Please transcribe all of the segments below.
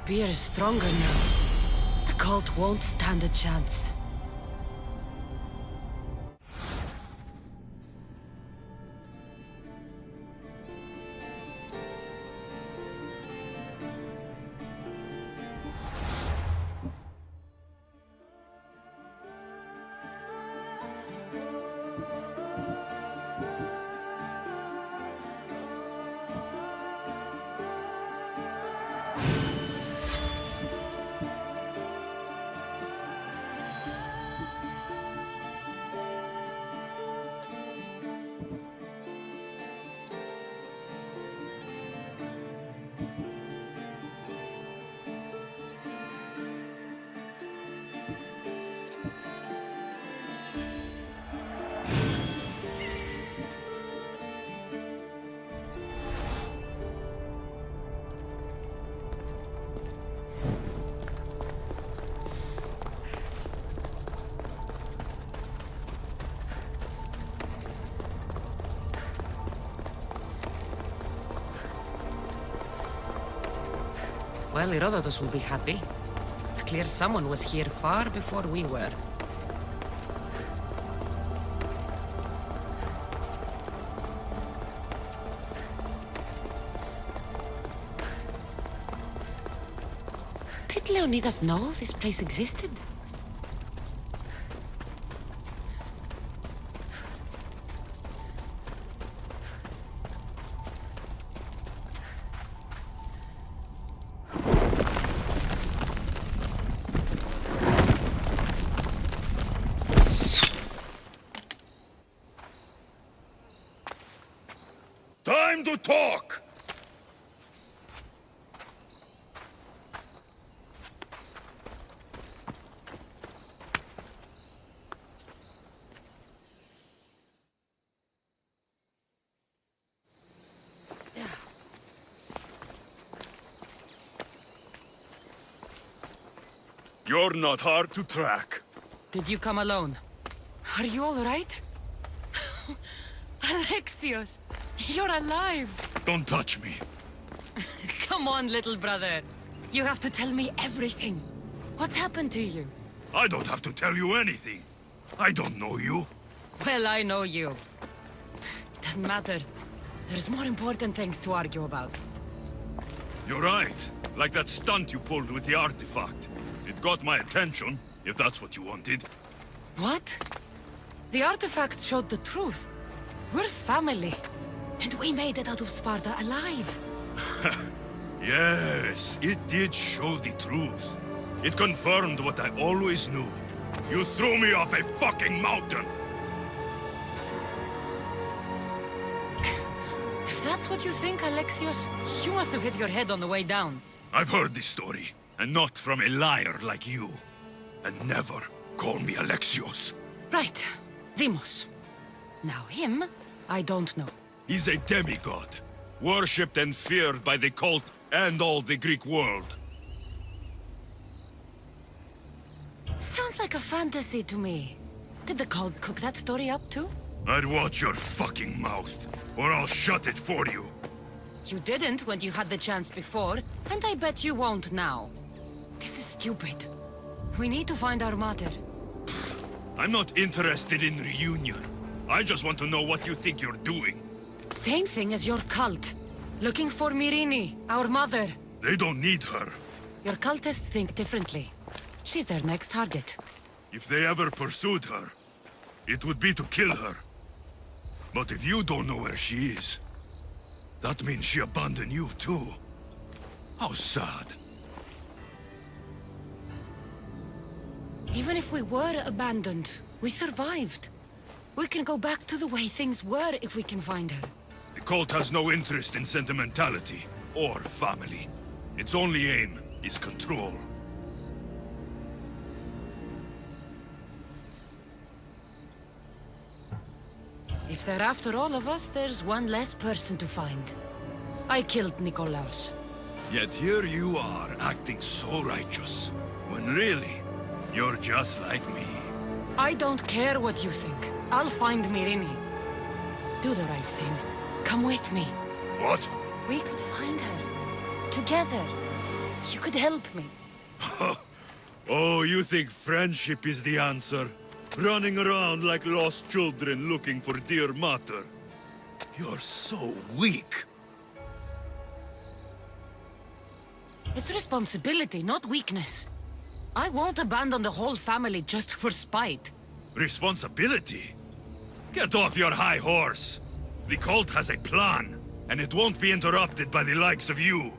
spear is stronger now. The cult won't stand a chance. Well, Herodotus will be happy. It's clear someone was here far before we were. Did Leonidas know this place existed? Time to talk! You're not hard to track. Did you come alone? Are you all right? Alexios, you're alive! Don't touch me. Come on, little brother. You have to tell me everything. What's happened to you? I don't have to tell you anything. I don't know you. Well, I know you. It doesn't matter. There's more important things to argue about. You're right. Like that stunt you pulled with the artifact. It got my attention, if that's what you wanted. What? The artifact showed the truth. We're family. And we made it out of Sparta alive. Yes, it did show the truth. It confirmed what I always knew. You threw me off a fucking mountain! If that's what you think, Alexios, you must have hit your head on the way down. I've heard this story, and not from a liar like you. And never call me Alexios. Right. Deimos. Now him, I don't know. He's a demigod, worshipped and feared by the cult and all the Greek world. Sounds like a fantasy to me. Did the cult cook that story up too? I'd watch your fucking mouth, or I'll shut it for you. You didn't when you had the chance before, and I bet you won't now. This is stupid. We need to find our mother. I'm not interested in reunion. I just want to know what you think you're doing. Same thing as your cult. Looking for Myrrine, our mother. They don't need her. Your cultists think differently. She's their next target. If they ever pursued her, it would be to kill her. But if you don't know where she is, that means she abandoned you too. How sad. Even if we were abandoned, we survived. We can go back to the way things were if we can find her. The cult has no interest in sentimentality or family. Its only aim is control. If they're after all of us, there's one less person to find. I killed Nikolaos. Yet here you are, acting so righteous, when really, you're just like me. I don't care what you think. I'll find Myrrine. Do the right thing. Come with me. What? We could find her. Together. You could help me. Oh, you think friendship is the answer? Running around like lost children looking for dear mother. You're so weak. It's responsibility, not weakness. I won't abandon the whole family just for spite. Responsibility? Get off your high horse. The cult has a plan, and it won't be interrupted by the likes of you.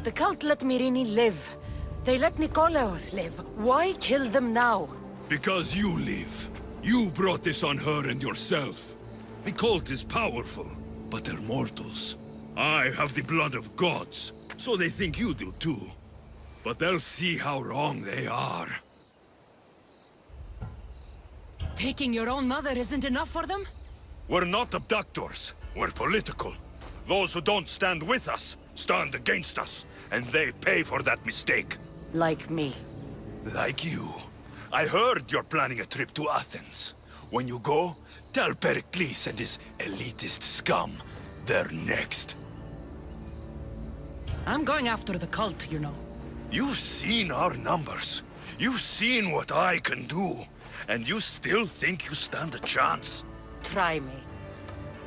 The cult let Myrrine live. They let Nikolaos live. Why kill them now? Because you live. You brought this on her and yourself. The cult is powerful, but they're mortals. I have the blood of gods, so they think you do too. But they'll see how wrong they are. Taking your own mother isn't enough for them? We're not abductors. We're political. Those who don't stand with us, stand against us. And they pay for that mistake. Like me. Like you. I heard you're planning a trip to Athens. When you go, tell Pericles and his elitist scum they're next. I'm going after the cult, you know. You've seen our numbers. You've seen what I can do. And you still think you stand a chance? Try me.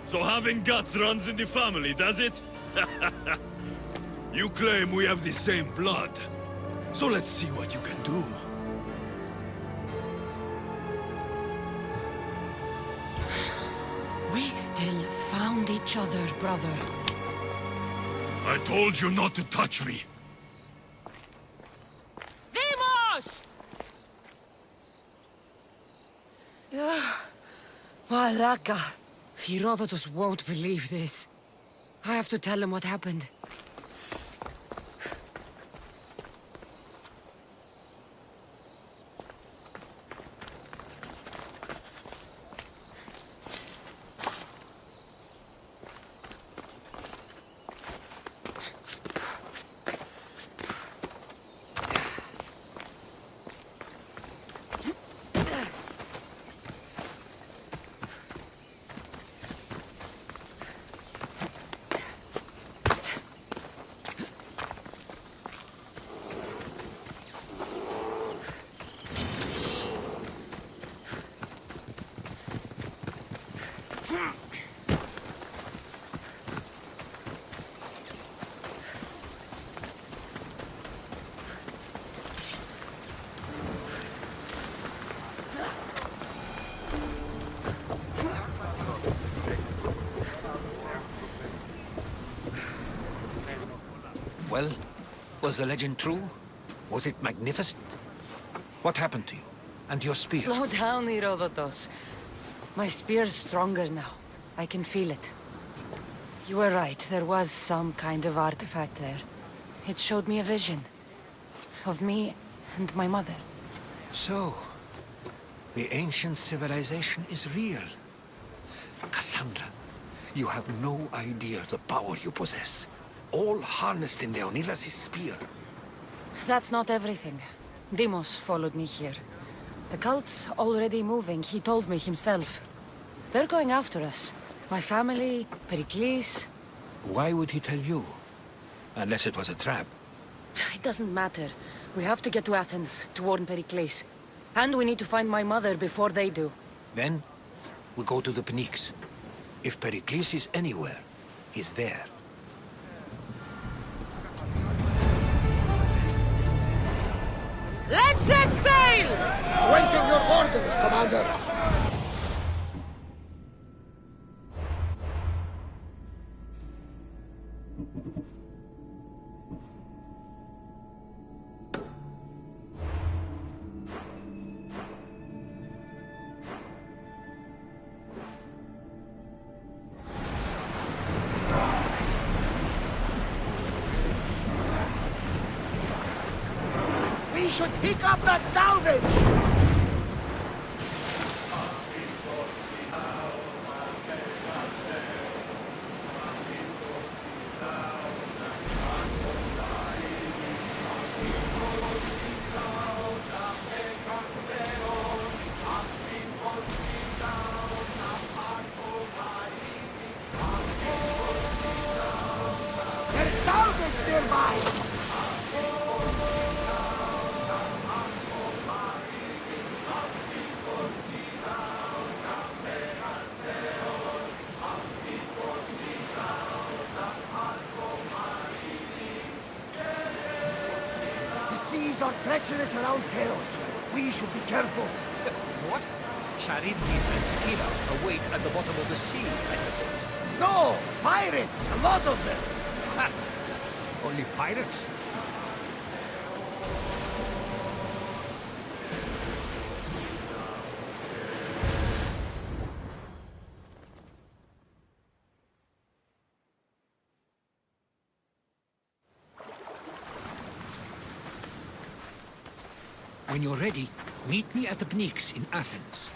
So having guts runs in the family, does it? You claim we have the same blood. So let's see what you can do. We still found each other, brother. I told you not to touch me. Demos! Malaka. Herodotus won't believe this. I have to tell him what happened. Well, was the legend true? Was it magnificent? What happened to you? And your spear? Slow down, Herodotus. My spear's stronger now. I can feel it. You were right, there was some kind of artifact there. It showed me a vision. Of me and my mother. So, the ancient civilization is real. Kassandra, you have no idea the power you possess. All harnessed in Leonidas' spear. That's not everything. Demos followed me here. The cult's already moving, he told me himself. They're going after us. My family, Pericles. Why would he tell you? Unless it was a trap. It doesn't matter. We have to get to Athens to warn Pericles. And we need to find my mother before they do. Then, we go to the Pnyx. If Pericles is anywhere, he's there. Let's set sail! Awaiting your orders, Commander! We should pick up that salvage! Greeks are treacherous around chaos. We should be careful. What? Charybdis and Scylla await at the bottom of the sea, I suppose. No! Pirates! A lot of them! Ha! Only pirates? When you're ready, meet me at the Pnyx in Athens.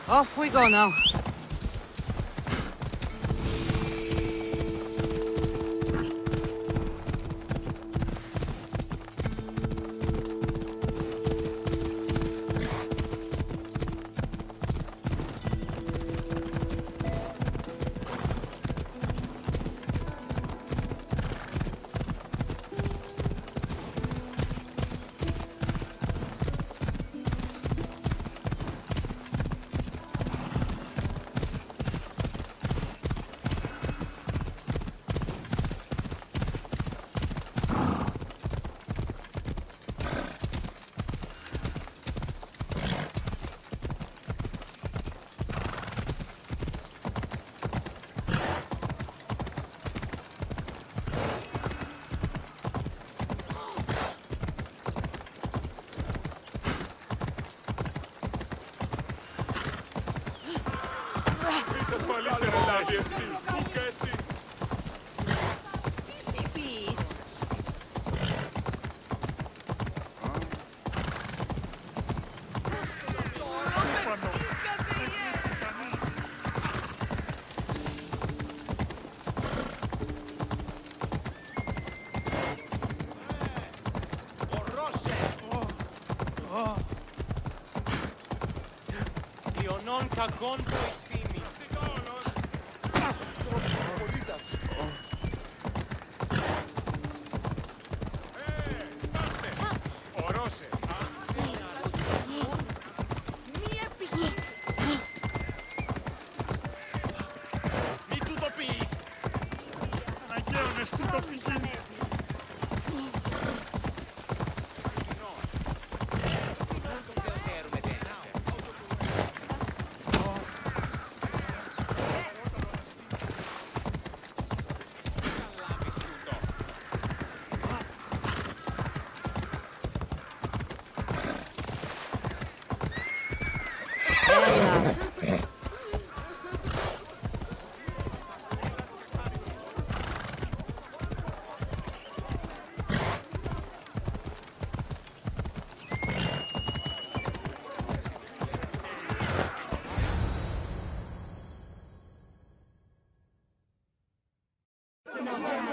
Off we go now. Non κακόν το ειστήμη. Ορώσε. Μη του το πεις. Αναγκαίωνες του το φυγή.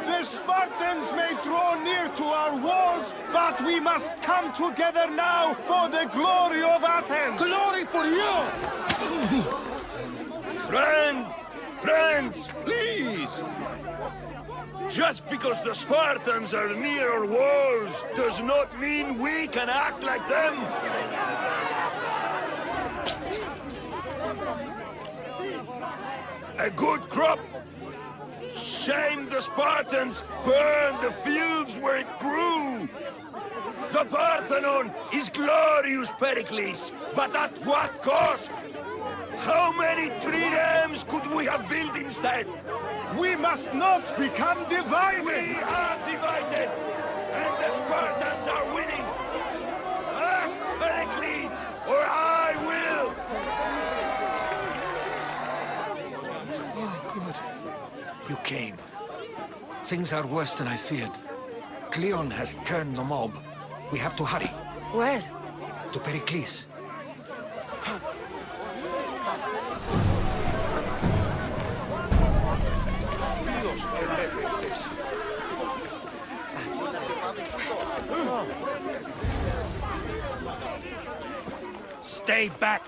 The Spartans may draw near to our walls, but we must come together now for the glory of Athens! Glory for you! Friends, please! Just because the Spartans are near our walls does not mean we can act like them! A good crop! Shame the Spartans burned the fields where it grew! The Parthenon is glorious, Pericles, but at what cost? How many triremes could we have built instead? We must not become divided! We are divided, and the Spartans are winning! Act, Pericles, or I will! Oh, good. You came. Things are worse than I feared. Cleon has turned the mob. We have to hurry. Where? To Pericles. Stay back!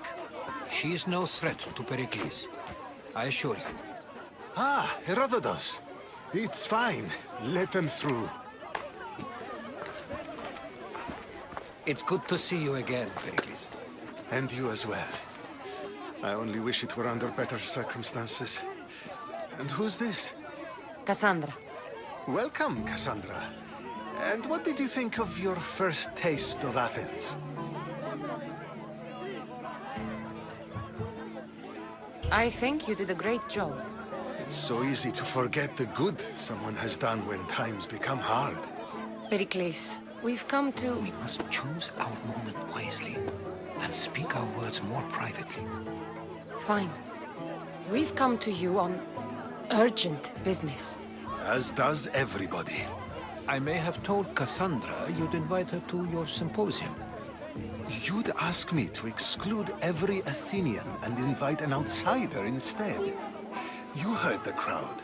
She is no threat to Pericles, I assure you. Ah, Herodotus. It's fine. Let them through. It's good to see you again, Pericles. And you as well. I only wish it were under better circumstances. And who's this? Kassandra. Welcome, Kassandra. And what did you think of your first taste of Athens? I think you did a great job. It's so easy to forget the good someone has done when times become hard. Pericles, we've come to... We must choose our moment wisely and speak our words more privately. Fine. We've come to you on urgent business. As does everybody. I may have told Cassandra you'd invite her to your symposium. You'd ask me to exclude every Athenian and invite an outsider instead. You heard the crowd.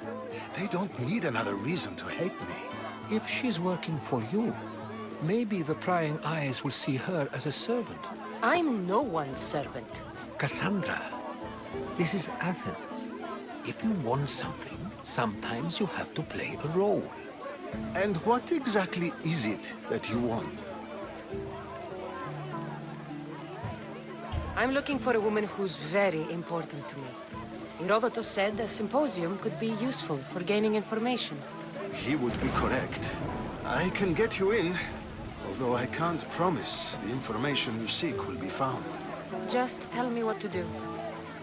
They don't need another reason to hate me. If she's working for you, maybe the prying eyes will see her as a servant. I'm no one's servant. Cassandra, this is Athens. If you want something, sometimes you have to play a role. And what exactly is it that you want? I'm looking for a woman who's very important to me. Herodotus said a symposium could be useful for gaining information. He would be correct. I can get you in, although I can't promise the information you seek will be found. Just tell me what to do.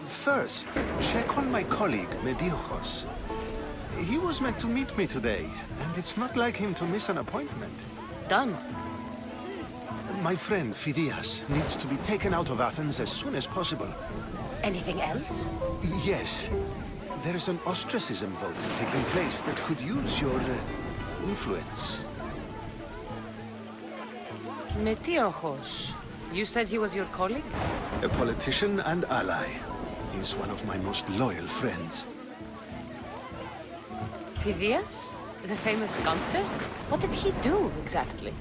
First, check on my colleague, Mediochos. He was meant to meet me today, and it's not like him to miss an appointment. Done. My friend, Phidias, needs to be taken out of Athens as soon as possible. Anything else? Yes. There's an ostracism vote taking place that could use your influence. Metiochos. You said he was your colleague? A politician and ally. He's one of my most loyal friends. Phidias? The famous sculptor? What did he do, exactly?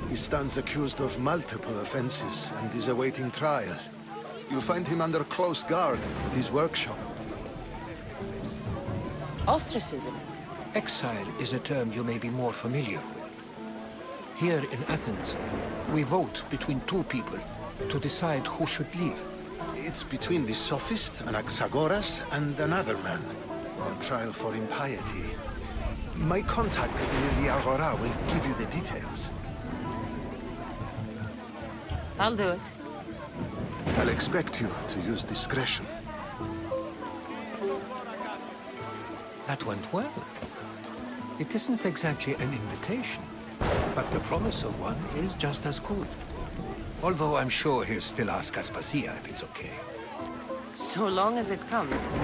He stands accused of multiple offenses and is awaiting trial. You'll find him under close guard at his workshop. Ostracism? Exile is a term you may be more familiar with. Here in Athens, we vote between two people to decide who should leave. It's between the sophist, Anaxagoras, and another man on trial for impiety. My contact near the Agora will give you the details. I'll do it. I'll expect you to use discretion. That went well. It isn't exactly an invitation, but the promise of one is just as good. Although I'm sure he'll still ask Aspasia if it's okay. So long as it comes.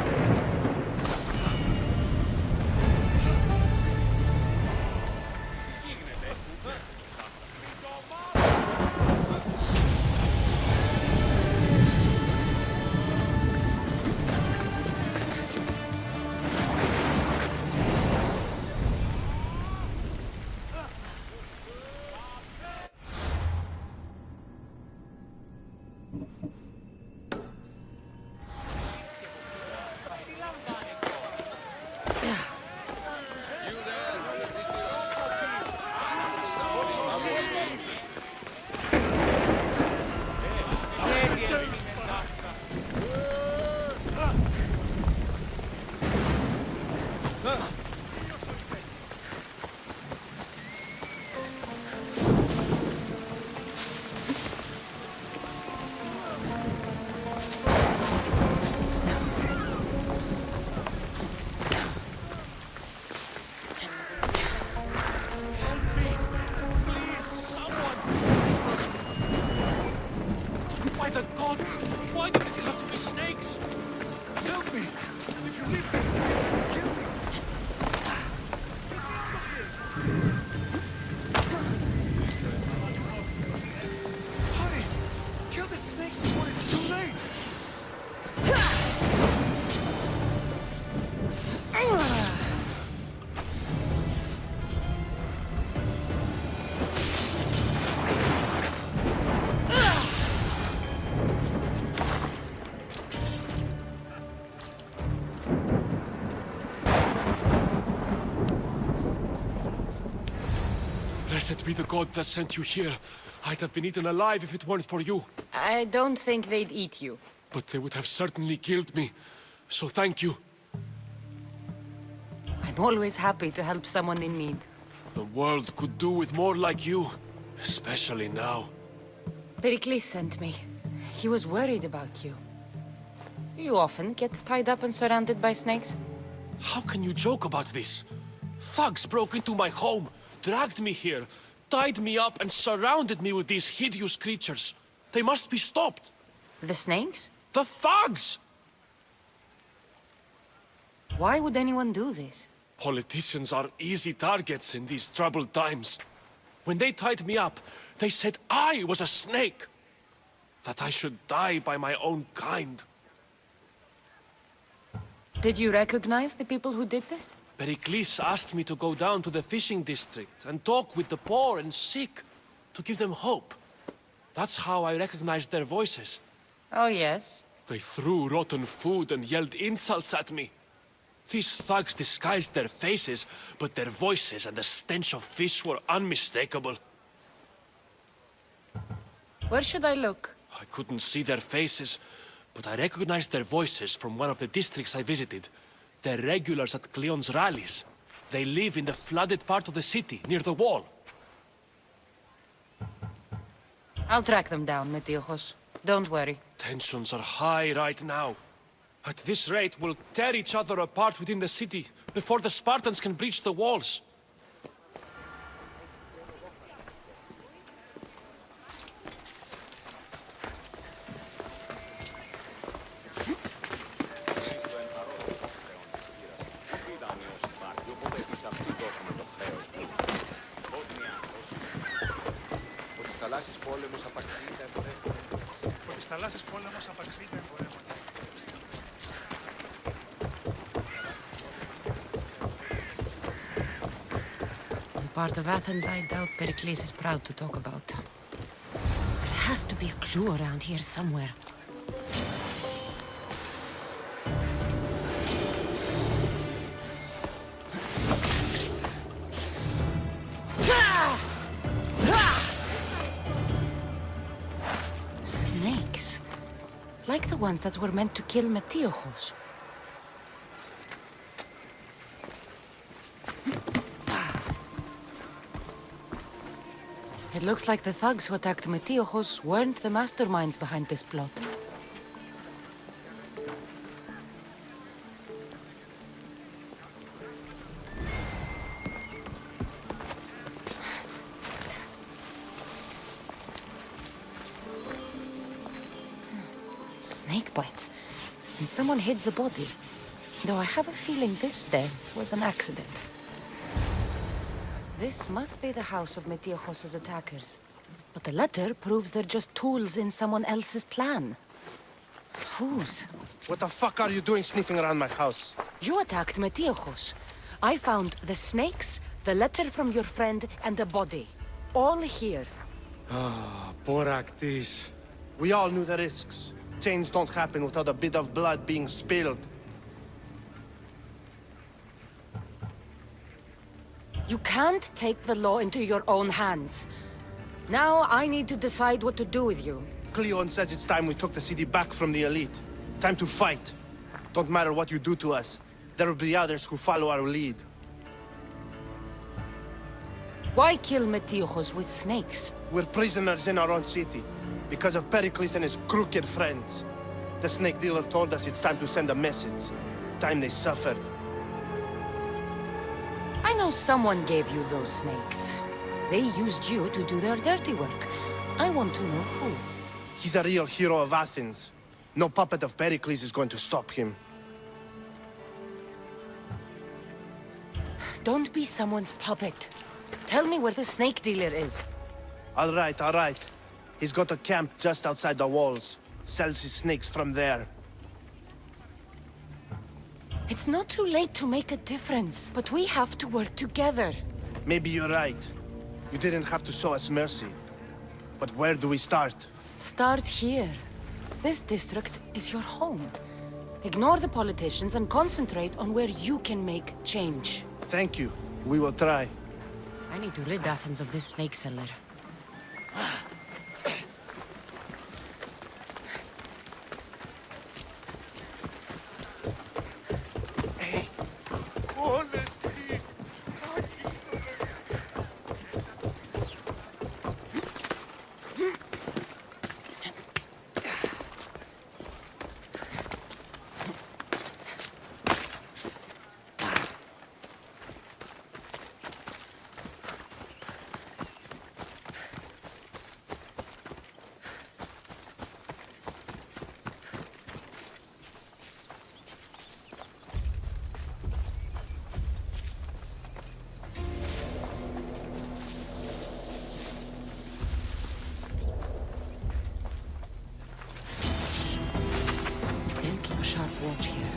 By the gods! Why did it have to be Blessed be the god that sent you here. I'd have been eaten alive if it weren't for you. I don't think they'd eat you. But they would have certainly killed me. So thank you. I'm always happy to help someone in need. The world could do with more like you. Especially now. Pericles sent me. He was worried about you. You often get tied up and surrounded by snakes? How can you joke about this? Thugs broke into my home, dragged me here, tied me up and surrounded me with these hideous creatures. They must be stopped. The snakes? The thugs! Why would anyone do this? Politicians are easy targets in these troubled times. When they tied me up, they said I was a snake. That I should die by my own kind. Did you recognize the people who did this? Pericles asked me to go down to the fishing district and talk with the poor and sick, to give them hope. That's how I recognized their voices. Oh, yes. They threw rotten food and yelled insults at me. These thugs disguised their faces, but their voices and the stench of fish were unmistakable. Where should I look? I couldn't see their faces, but I recognized their voices from one of the districts I visited. They're regulars at Cleon's rallies. They live in the flooded part of the city, near the wall. I'll track them down, Metiochos. Don't worry. Tensions are high right now. At this rate, we'll tear each other apart within the city, before the Spartans can breach the walls. The part of Athens I doubt Pericles is proud to talk about. There has to be a clue around here somewhere. Snakes. Like the ones that were meant to kill Metiochos. It looks like the thugs who attacked Metiochos weren't the masterminds behind this plot. Snake bites. And someone hid the body. Though I have a feeling this death was an accident. This must be the house of Metiochos' attackers. But the letter proves they're just tools in someone else's plan. Whose? What the fuck are you doing sniffing around my house? You attacked Metiochos. I found the snakes, the letter from your friend, and a body. All here. Boraktis. We all knew the risks. Change don't happen without a bit of blood being spilled. You can't take the law into your own hands. Now I need to decide what to do with you. Cleon says it's time we took the city back from the elite. Time to fight. Don't matter what you do to us. There will be others who follow our lead. Why kill Metiochos with snakes? We're prisoners in our own city. Because of Pericles and his crooked friends. The snake dealer told us it's time to send a message. Time they suffered. I know someone gave you those snakes. They used you to do their dirty work. I want to know who. He's a real hero of Athens. No puppet of Pericles is going to stop him. Don't be someone's puppet. Tell me where the snake dealer is. All right, all right. He's got a camp just outside the walls. Sells his snakes from there. It's not too late to make a difference, but we have to work together. Maybe you're right. You didn't have to show us mercy. But where do we start? Start here. This district is your home. Ignore the politicians and concentrate on where you can make change. Thank you. We will try. I need to rid Athens of this snake seller. Sharp watch here.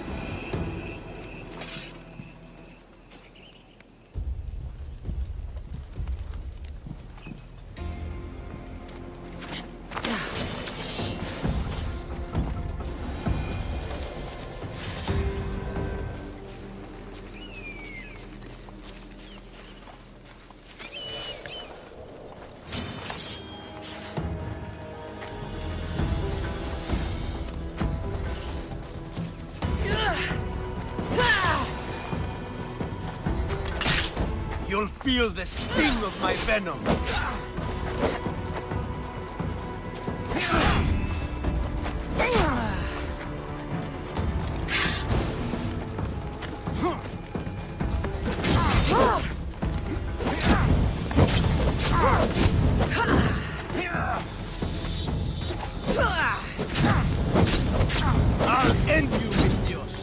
You'll feel the sting of my venom. I'll end you, Mistios.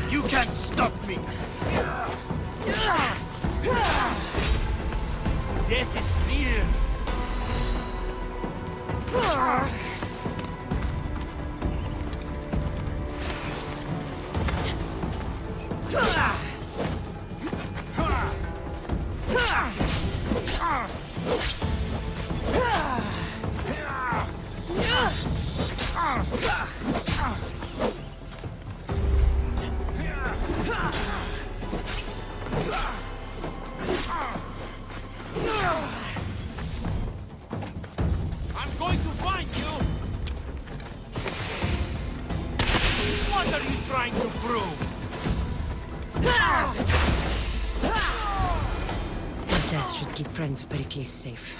You can't stop me! Death is near! I'm going to find you! What are you trying to prove? His death should keep friends of Pericles safe.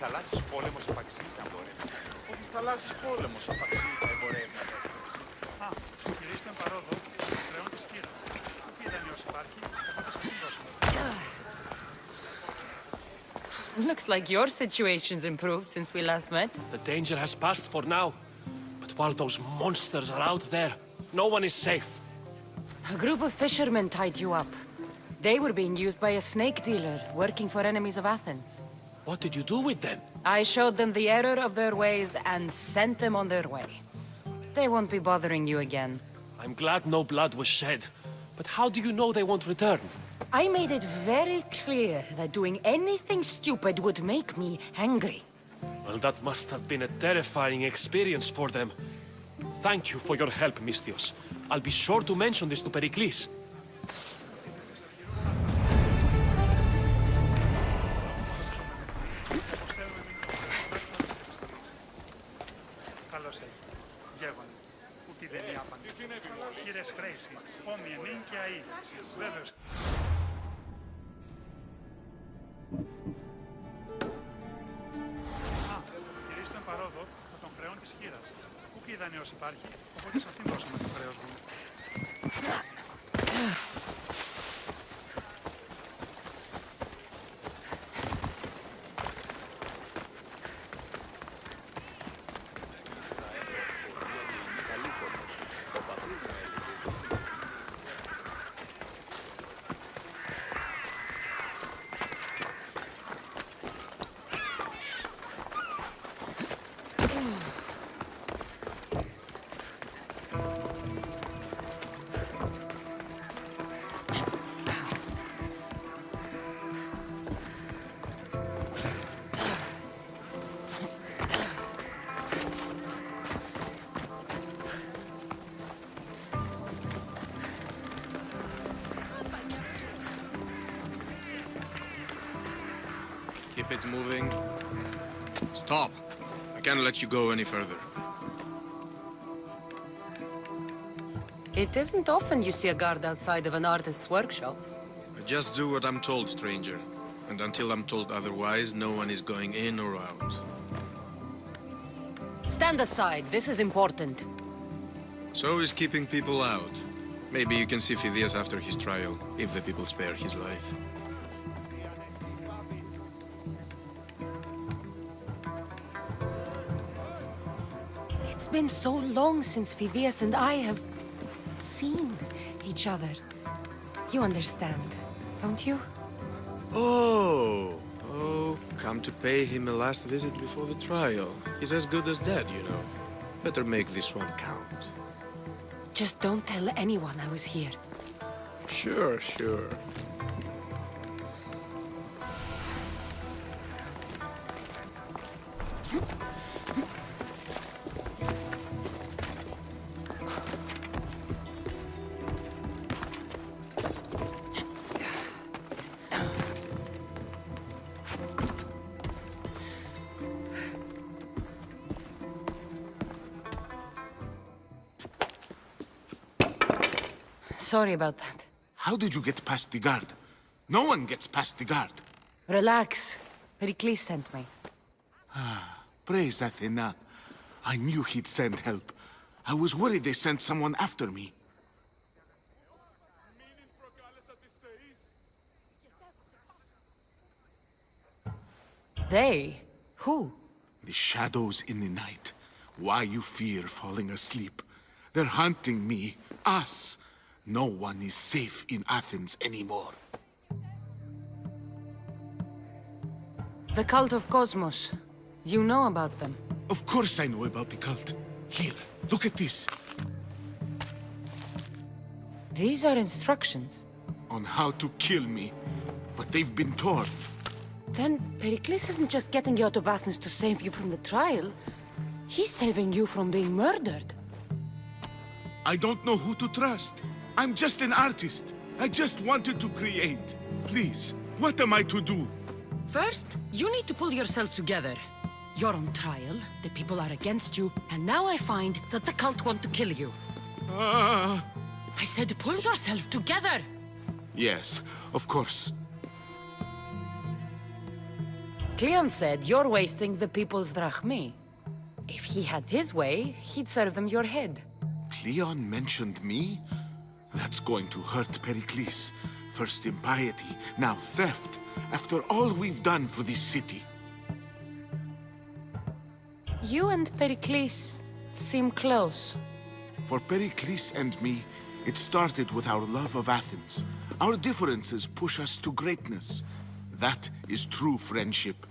θαλάσσης πόλεμος απαξίει τα εμπορεύματα. Ότι θαλάσσης πόλεμος απαξίει τα εμπορεύματα. Α, κυρίστε παρόδο, χρεών της κύρας. Τι δανειός υπάρχει, θα το στην δώσουμε. Looks like your situation's improved since we last met. The danger has passed for now. But while those monsters are out there, no one is safe. A group of fishermen tied you up. They were being used by a snake dealer, working for enemies of Athens. What did you do with them? I showed them the error of their ways and sent them on their way. They won't be bothering you again. I'm glad no blood was shed. But how do you know they won't return? I made it very clear that doing anything stupid would make me angry. Well, that must have been a terrifying experience for them. Thank you for your help, Misthios. I'll be sure to mention this to Pericles. Καλώς έχει. Γεύανε. Ούτε δεν διάπανε. Κύριε Χρέση, όμοιε νυν και αή. Βέβαιος. Κυρίστε παρόδο με τον χρεών της χείρας. Πού και η δανειός υπάρχει, οπότε σε αυτήν δώσαμε το χρέος μου. Keep it moving. Stop! I can't let you go any further. It isn't often you see a guard outside of an artist's workshop. I just do what I'm told, stranger. And until I'm told otherwise, no one is going in or out. Stand aside, this is important. So is keeping people out. Maybe you can see Phidias after his trial, if the people spare his life. It's been so long since Phidias and I have seen each other. You understand, don't you? Oh, come to pay him a last visit before the trial. He's as good as dead, you know. Better make this one count. Just don't tell anyone I was here. Sure, sure. Sorry about that. How did you get past the guard? No one gets past the guard. Relax. Pericles sent me. Praise Athena. I knew he'd send help. I was worried they sent someone after me. They? Who? The shadows in the night. Why you fear falling asleep? They're hunting me, us. No one is safe in Athens anymore. The cult of Cosmos. You know about them. Of course I know about the cult. Here, look at this. These are instructions. On how to kill me. But they've been torn. Then Pericles isn't just getting you out of Athens to save you from the trial. He's saving you from being murdered. I don't know who to trust. I'm just an artist. I just wanted to create. Please, what am I to do? First, you need to pull yourself together. You're on trial, the people are against you, and now I find that the cult want to kill you. I said pull yourself together! Yes, of course. Cleon said you're wasting the people's drachmi. If he had his way, he'd serve them your head. Cleon mentioned me? That's going to hurt Pericles. First impiety, now theft. after all we've done for this city. You and Pericles seem close. For Pericles and me, it started with our love of Athens. Our differences push us to greatness. That is true friendship.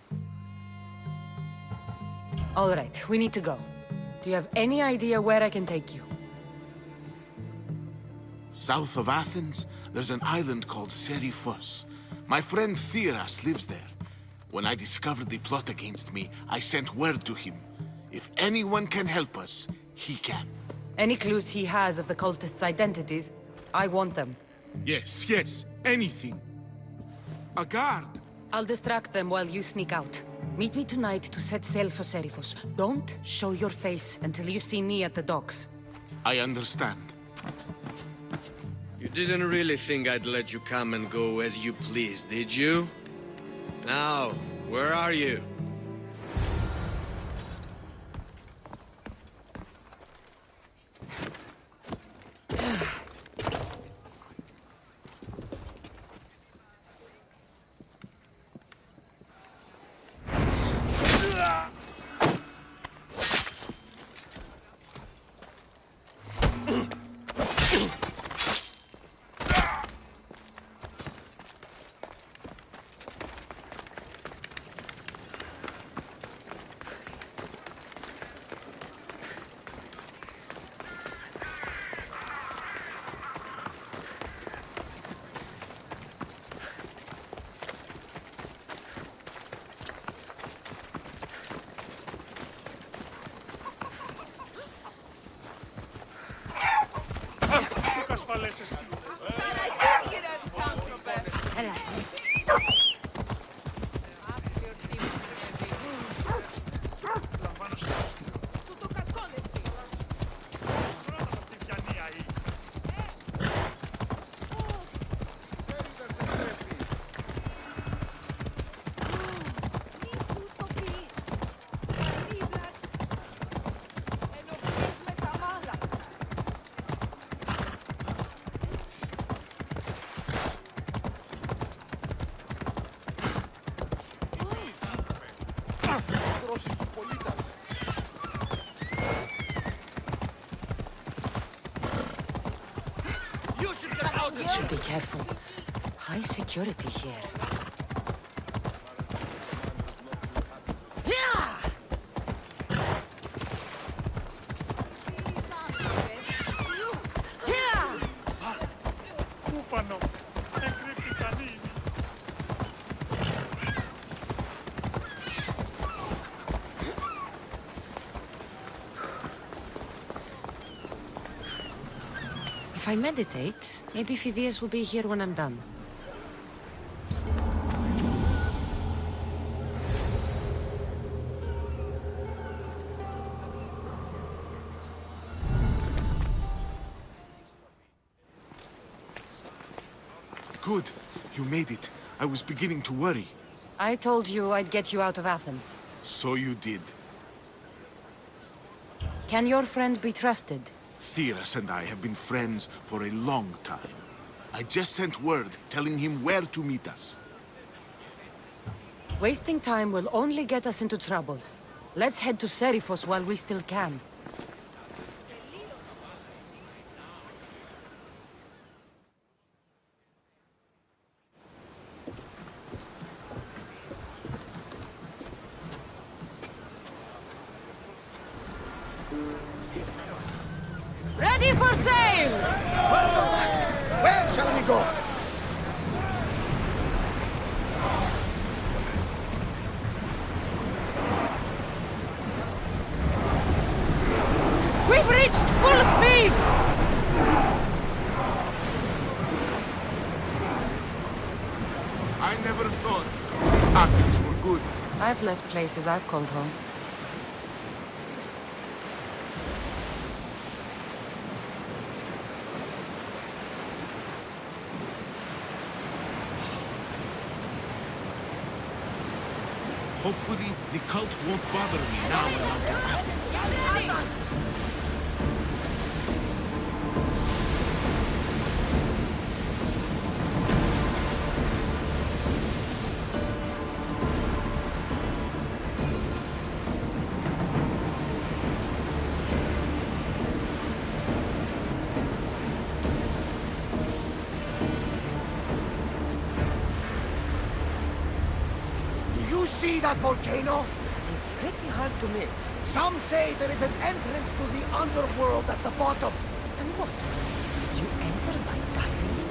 All right, we need to go. Do you have any idea where I can take you? South of Athens, there's an island called Seriphos. My friend Theras lives there. When I discovered the plot against me, I sent word to him. If anyone can help us, he can. Any clues he has of the cultists' identities, I want them. Yes, yes, anything. A guard. I'll distract them while you sneak out. Meet me tonight to set sail for Seriphos. Don't show your face until you see me at the docks. I understand. You didn't really think I'd let you come and go as you please, did you? Now, where are you? Should be careful. High security here. If I meditate, maybe Phidias will be here when I'm done. Good. You made it. I was beginning to worry. I told you I'd get you out of Athens. So you did. Can your friend be trusted? Theras and I have been friends for a long time. I just sent word telling him where to meet us. Wasting time will only get us into trouble. Let's head to Seriphos while we still can. Ready for sail! Welcome back! Where shall we go? We've reached full speed! I never thought Athens were good. I've left places I've called home. Hopefully, the cult won't bother me now when I'm in Athens. you see that volcano? It's pretty hard to miss. Some say there is an entrance to the underworld at the bottom. And what? You enter by diving?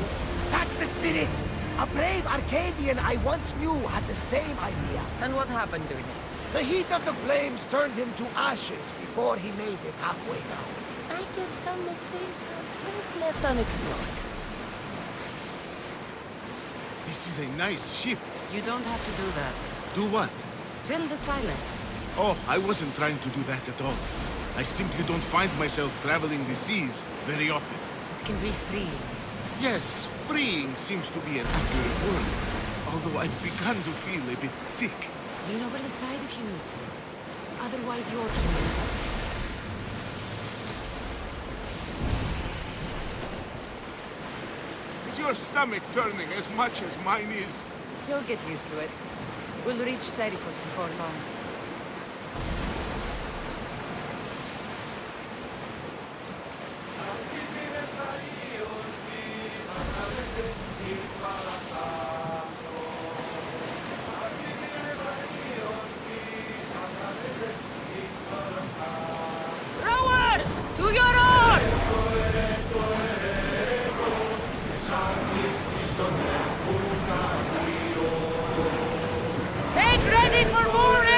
That's the spirit! A brave Arcadian I once knew had the same idea. And what happened to him? The heat of the flames turned him to ashes before he made it halfway down. I guess some mysteries are best left unexplored. This is a nice ship. You don't have to do that. Do what? Fill the silence. Oh, I wasn't trying to do that at all. I simply don't find myself traveling the seas very often. It can be freeing. Yes, freeing seems to be an accurate word. Although I've begun to feel a bit sick. Lean over the side if you need to. Otherwise, you're too. Is your stomach turning as much as mine is? You'll get used to it. We'll reach Serifos before long. Rowers! To your oars! Make ready for mooring!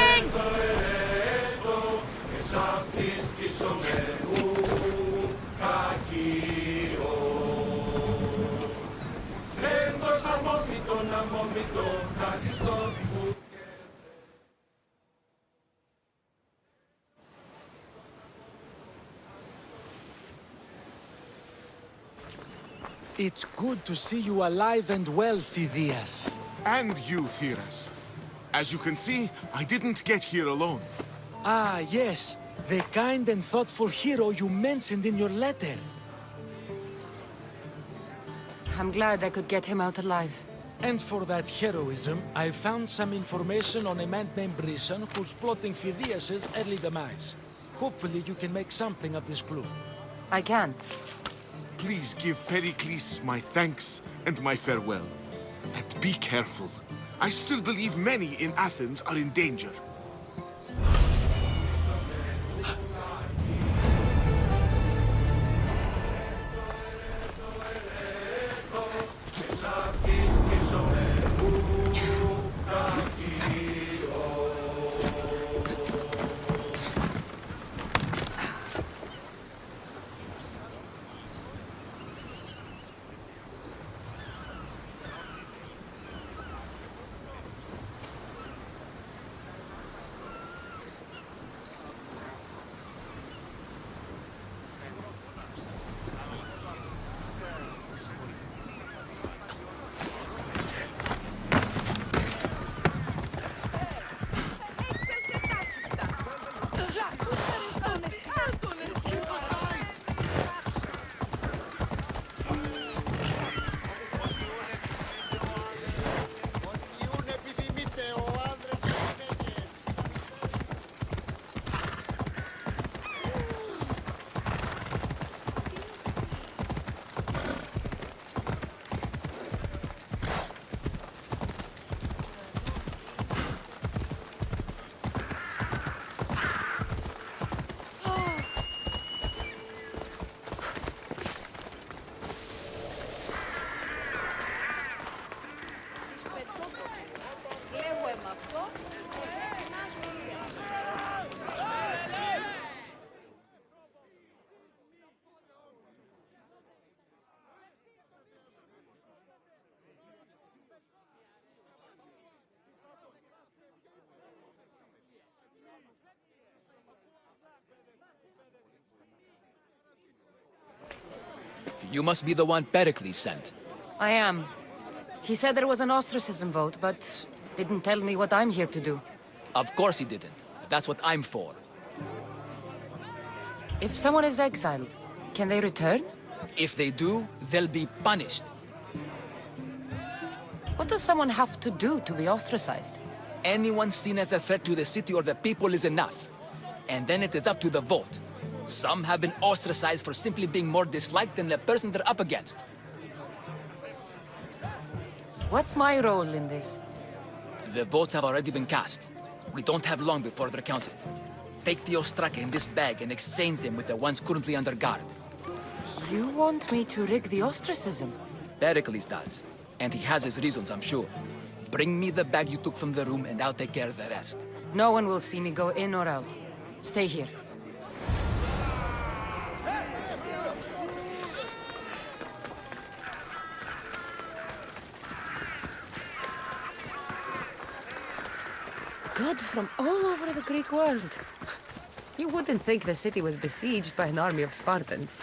It's good to see you alive and well, Phidias. And you, Theras. As you can see, I didn't get here alone. Ah, yes. The kind and thoughtful hero you mentioned in your letter. I'm glad I could get him out alive. And for that heroism, I found some information on a man named Brisson who's plotting Phidias' early demise. Hopefully you can make something of this clue. I can. Please give Pericles my thanks and my farewell. And be careful. I still believe many in Athens are in danger. You must be the one Pericles sent. I am. He said there was an ostracism vote, but didn't tell me what I'm here to do. Of course he didn't. That's what I'm for. If someone is exiled, can they return? If they do, they'll be punished. What does someone have to do to be ostracized? Anyone seen as a threat to the city or the people is enough. And then it is up to the vote. Some have been ostracized for simply being more disliked than the person they're up against. What's my role in this? The votes have already been cast. We don't have long before they're counted. Take the ostraka in this bag and exchange them with the ones currently under guard. You want me to rig the ostracism? Pericles does. And he has his reasons, I'm sure. Bring me the bag you took from the room and I'll take care of the rest. No one will see me go in or out. Stay here. Goods from all over the Greek world. You wouldn't think the city was besieged by an army of Spartans.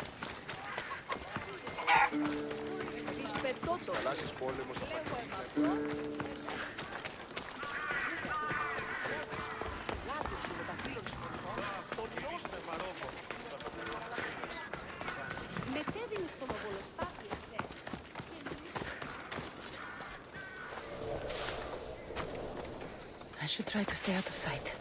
I should try to stay out of sight.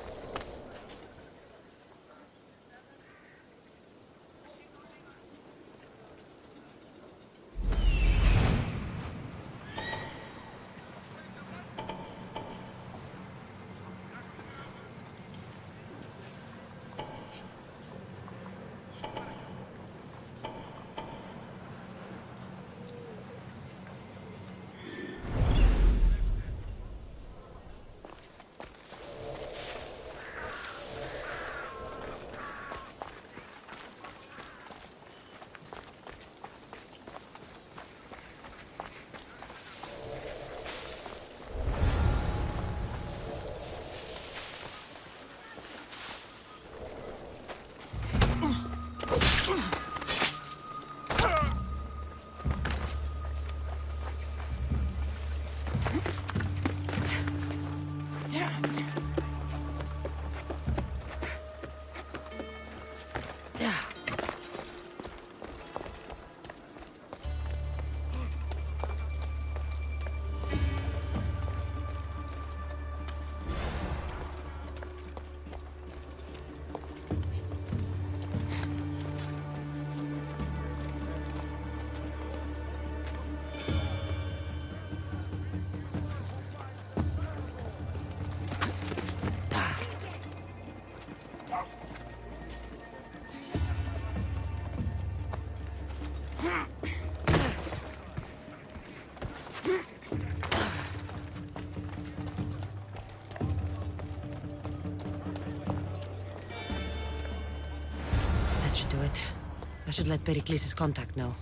I should let Pericles' contact know.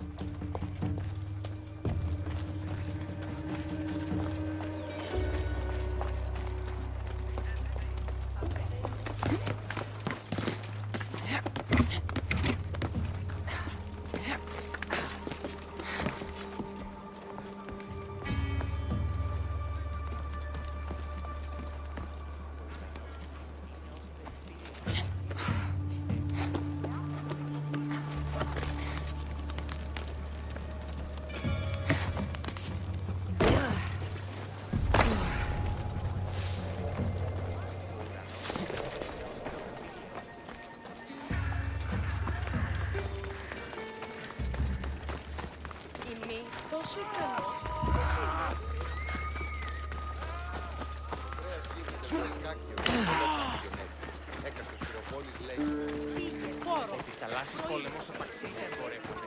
Της θαλάσσης πόλεμος απαξίνει εμπορεύονται.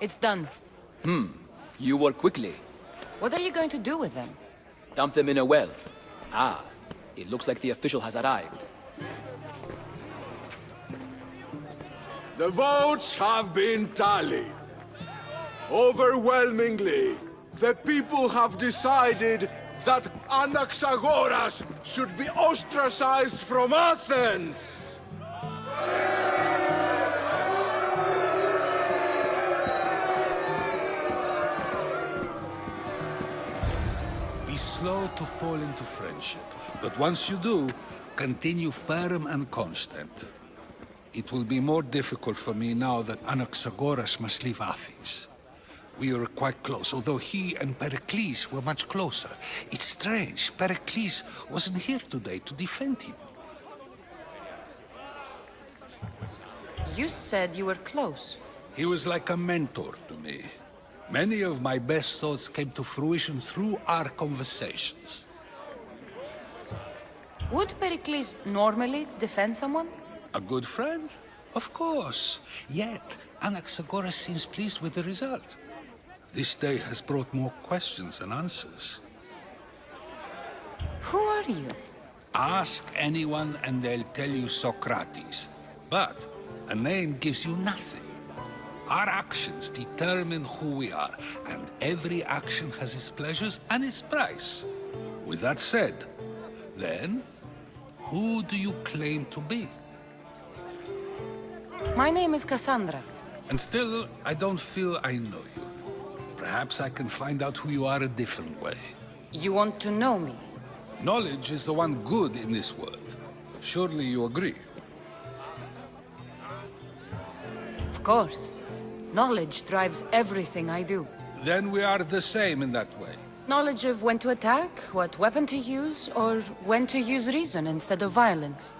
It's done. You work quickly. What are you going to do with them? Dump them in a well. Ah, it looks like the official has arrived. The votes have been tallied. Overwhelmingly, the people have decided that Anaxagoras should be ostracized from Athens! Be slow to fall into friendship, but once you do, continue firm and constant. It will be more difficult for me now that Anaxagoras must leave Athens. We were quite close, although he and Pericles were much closer. It's strange, Pericles wasn't here today to defend him. You said you were close. He was like a mentor to me. Many of my best thoughts came to fruition through our conversations. Would Pericles normally defend someone? A good friend? Of course. Yet, Anaxagoras seems pleased with the result. This day has brought more questions than answers. Who are you? Ask anyone and they'll tell you Socrates. But a name gives you nothing. Our actions determine who we are, and every action has its pleasures and its price. With that said, then, who do you claim to be? My name is Kassandra. And still, I don't feel I know you. Perhaps I can find out who you are a different way. You want to know me? Knowledge is the one good in this world. Surely you agree? Of course. Knowledge drives everything I do. Then we are the same in that way. Knowledge of when to attack, what weapon to use, or when to use reason instead of violence.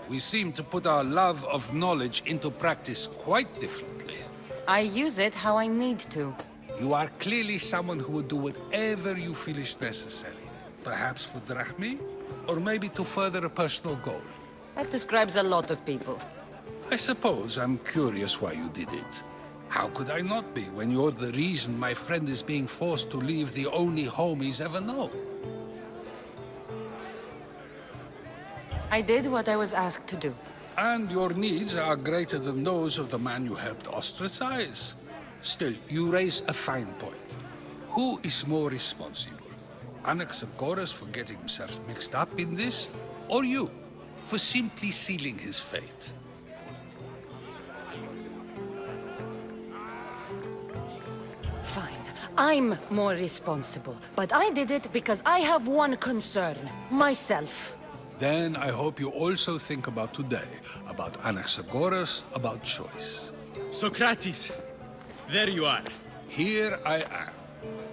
We seem to put our love of knowledge into practice quite differently. I use it how I need to. You are clearly someone who would do whatever you feel is necessary. Perhaps for drachmi, or maybe to further a personal goal. That describes a lot of people. I suppose I'm curious why you did it. How could I not be when you're the reason my friend is being forced to leave the only home he's ever known? I did what I was asked to do. And your needs are greater than those of the man you helped ostracize. Still, you raise a fine point. Who is more responsible? Anaxagoras for getting himself mixed up in this? Or you, for simply sealing his fate? Fine. I'm more responsible. But I did it because I have one concern. Myself. Then I hope you also think about today. About Anaxagoras, about choice. Socrates! There you are. Here I am.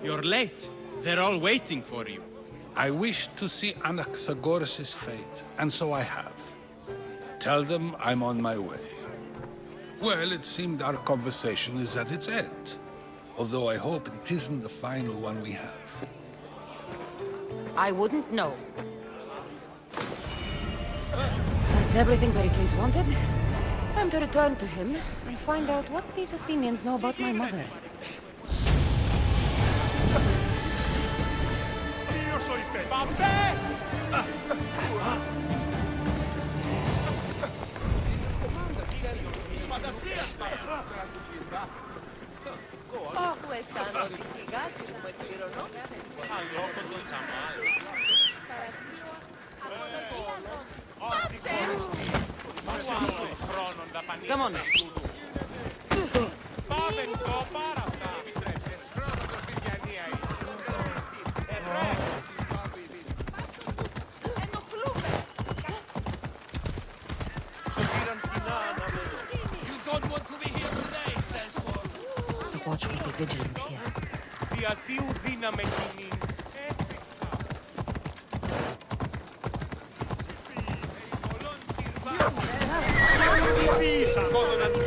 You're late. They're all waiting for you. I wish to see Anaxagoras' fate, and so I have. Tell them I'm on my way. Well, it seemed our conversation is at its end. Although I hope it isn't the final one we have. I wouldn't know. That's everything Pericles wanted. Time to return to him and find out what these Athenians know about my mother. Όπου εσάνω ότι φυγάτε που με κληρονόμησε. Come on. Πάμε το πάρα αυτά. Επιστρέψεις. Χρόνος το σπιτιανία είναι. Ενοχλούμε. Σου πήραν κοινά να με δω. You don't want to be here today, Sensor. The watch will be vigilant here. Διατίου δύναμε κοινή. Έφυξα. Κόδωνα του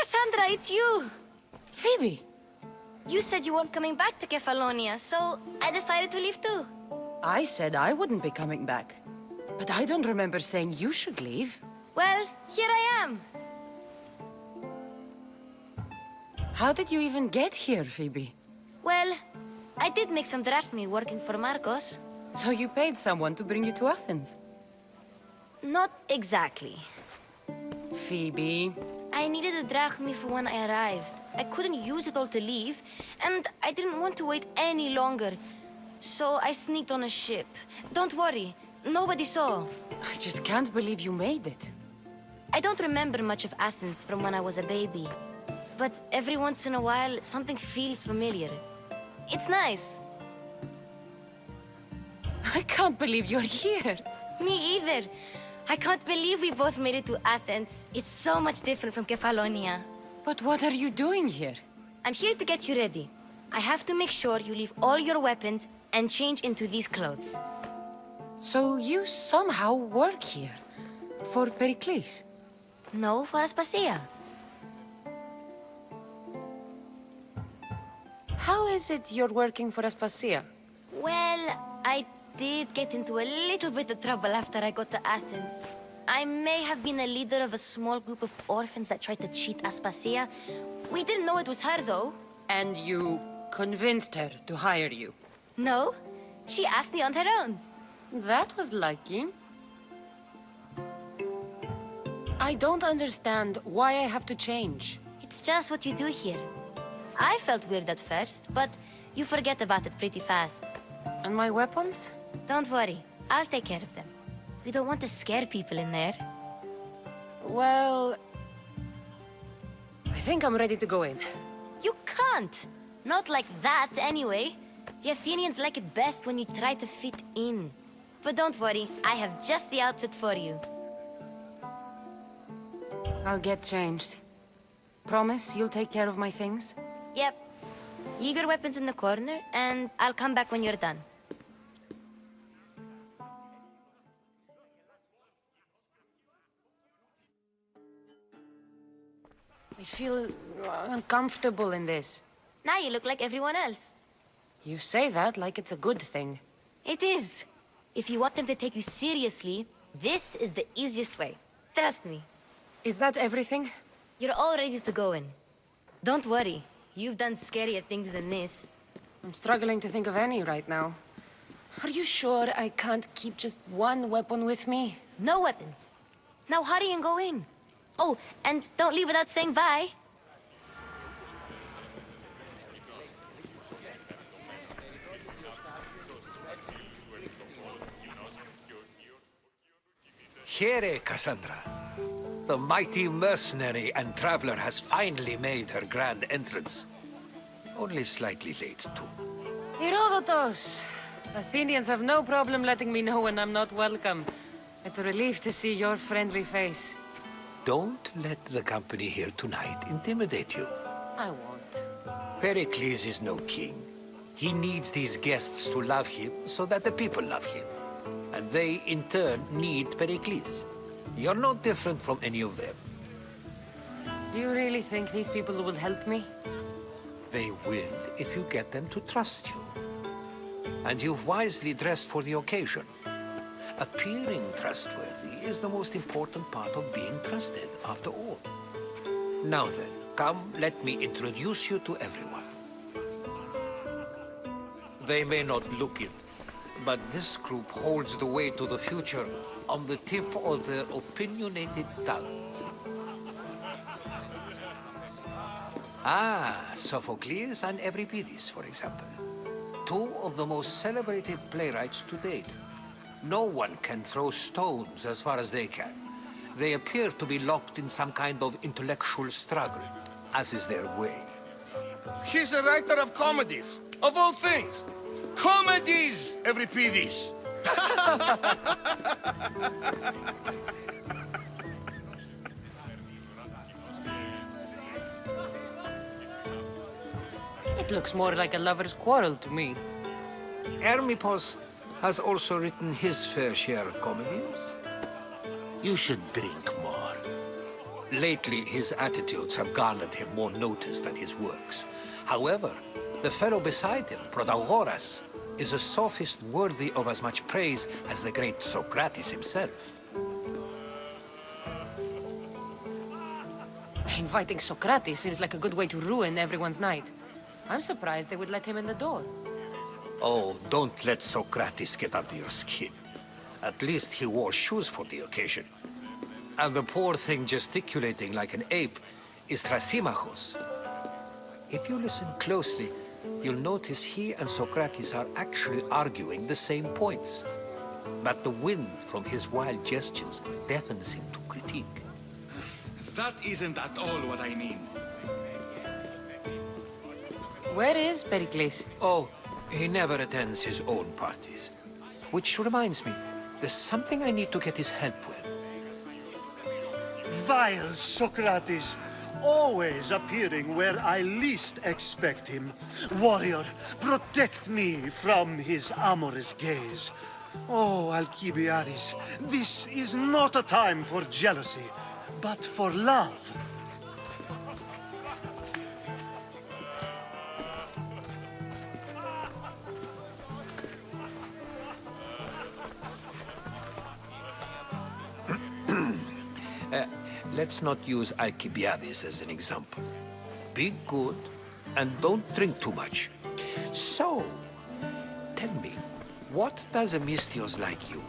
Kassandra, it's you! Phoebe! You said you weren't coming back to Kefalonia, so I decided to leave too. I said I wouldn't be coming back. But I don't remember saying you should leave. Well, here I am. How did you even get here, Phoebe? Well, I did make some drachmi working for Marcos. So you paid someone to bring you to Athens? Not exactly. Phoebe... I needed a drachmi for when I arrived. I couldn't use it all to leave, and I didn't want to wait any longer. So I sneaked on a ship. Don't worry, nobody saw. I just can't believe you made it. I don't remember much of Athens from when I was a baby. But every once in a while, something feels familiar. It's nice. I can't believe you're here. Me either. I can't believe we both made it to Athens. It's so much different from Kefalonia. But what are you doing here? I'm here to get you ready. I have to make sure you leave all your weapons and change into these clothes. So you somehow work here? For Pericles? No, for Aspasia. How is it you're working for Aspasia? Well, I did get into a little bit of trouble after I got to Athens. I may have been a leader of a small group of orphans that tried to cheat Aspasia. We didn't know it was her, though. And you convinced her to hire you? No, she asked me on her own. That was lucky. I don't understand why I have to change. It's just what you do here. I felt weird at first, but you forget about it pretty fast. And my weapons? Don't worry, I'll take care of them. We don't want to scare people in there. Well... I think I'm ready to go in. You can't! Not like that, anyway. The Athenians like it best when you try to fit in. But don't worry, I have just the outfit for you. I'll get changed. Promise you'll take care of my things? Yep. Leave your weapons in the corner, and I'll come back when you're done. I feel uncomfortable in this. Now you look like everyone else. You say that like it's a good thing. It is. If you want them to take you seriously, this is the easiest way. Trust me. Is that everything? You're all ready to go in. Don't worry. You've done scarier things than this. I'm struggling to think of any right now. Are you sure I can't keep just one weapon with me? No weapons. Now hurry and go in. Oh, and don't leave without saying bye. Here, Kassandra. The mighty mercenary and traveler has finally made her grand entrance. Only slightly late, too. Herodotus! Athenians have no problem letting me know when I'm not welcome. It's a relief to see your friendly face. Don't let the company here tonight intimidate you. I won't. Pericles is no king. He needs these guests to love him so that the people love him. And they, in turn, need Pericles. You're no different from any of them. Do you really think these people will help me? They will if you get them to trust you. And you've wisely dressed for the occasion. Appearing trustworthy is the most important part of being trusted, after all. Now then, come, let me introduce you to everyone. They may not look it, but this group holds the way to the future on the tip of their opinionated tongues. Ah, Sophocles and Euripides, for example. Two of the most celebrated playwrights to date. No one can throw stones as far as they can. They appear to be locked in some kind of intellectual struggle, as is their way. He's a writer of comedies, of all things. Comedies, Euripides! It looks more like a lover's quarrel to me. Hermippos has also written his fair share of comedies. You should drink more. Lately, his attitudes have garnered him more notice than his works. However, the fellow beside him, Protagoras, is a sophist worthy of as much praise as the great Socrates himself. Inviting Socrates seems like a good way to ruin everyone's night. I'm surprised they would let him in the door. Oh, don't let Socrates get under your skin. At least he wore shoes for the occasion. And the poor thing gesticulating like an ape is Thrasymachos. If you listen closely, you'll notice he and Socrates are actually arguing the same points. But the wind from his wild gestures deafens him to critique. That isn't at all what I mean. Where is Pericles? Oh, he never attends his own parties. Which reminds me, there's something I need to get his help with. Vile Socrates, always appearing where I least expect him. Warrior, protect me from his amorous gaze. Oh, Alcibiades, this is not a time for jealousy, but for love. Let's not use Alcibiades as an example. Be good, and don't drink too much. So, tell me, what does a Mystios like you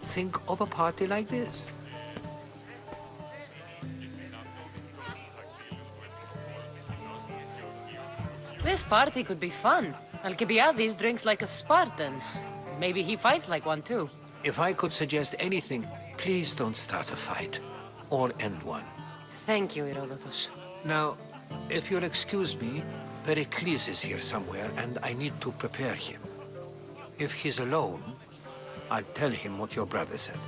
think of a party like this? This party could be fun. Alcibiades drinks like a Spartan. Maybe he fights like one too. If I could suggest anything, please don't start a fight. Or end one. Thank you, Herodotus. Now, if you'll excuse me, Pericles is here somewhere, and I need to prepare him. If he's alone, I'll tell him what your brother said.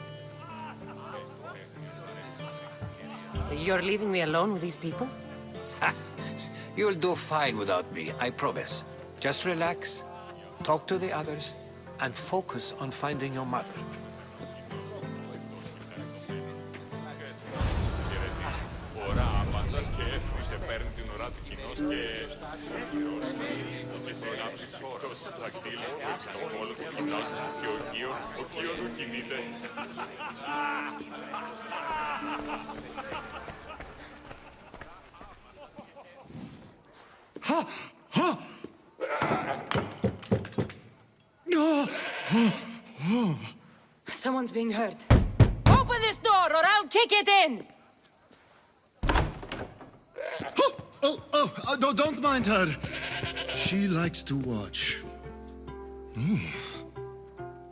You're leaving me alone with these people? You'll do fine without me, I promise. Just relax, talk to the others, and focus on finding your mother. Someone's being hurt. Open this door or I'll kick it in! Oh, don't mind her. She likes to watch. Oh,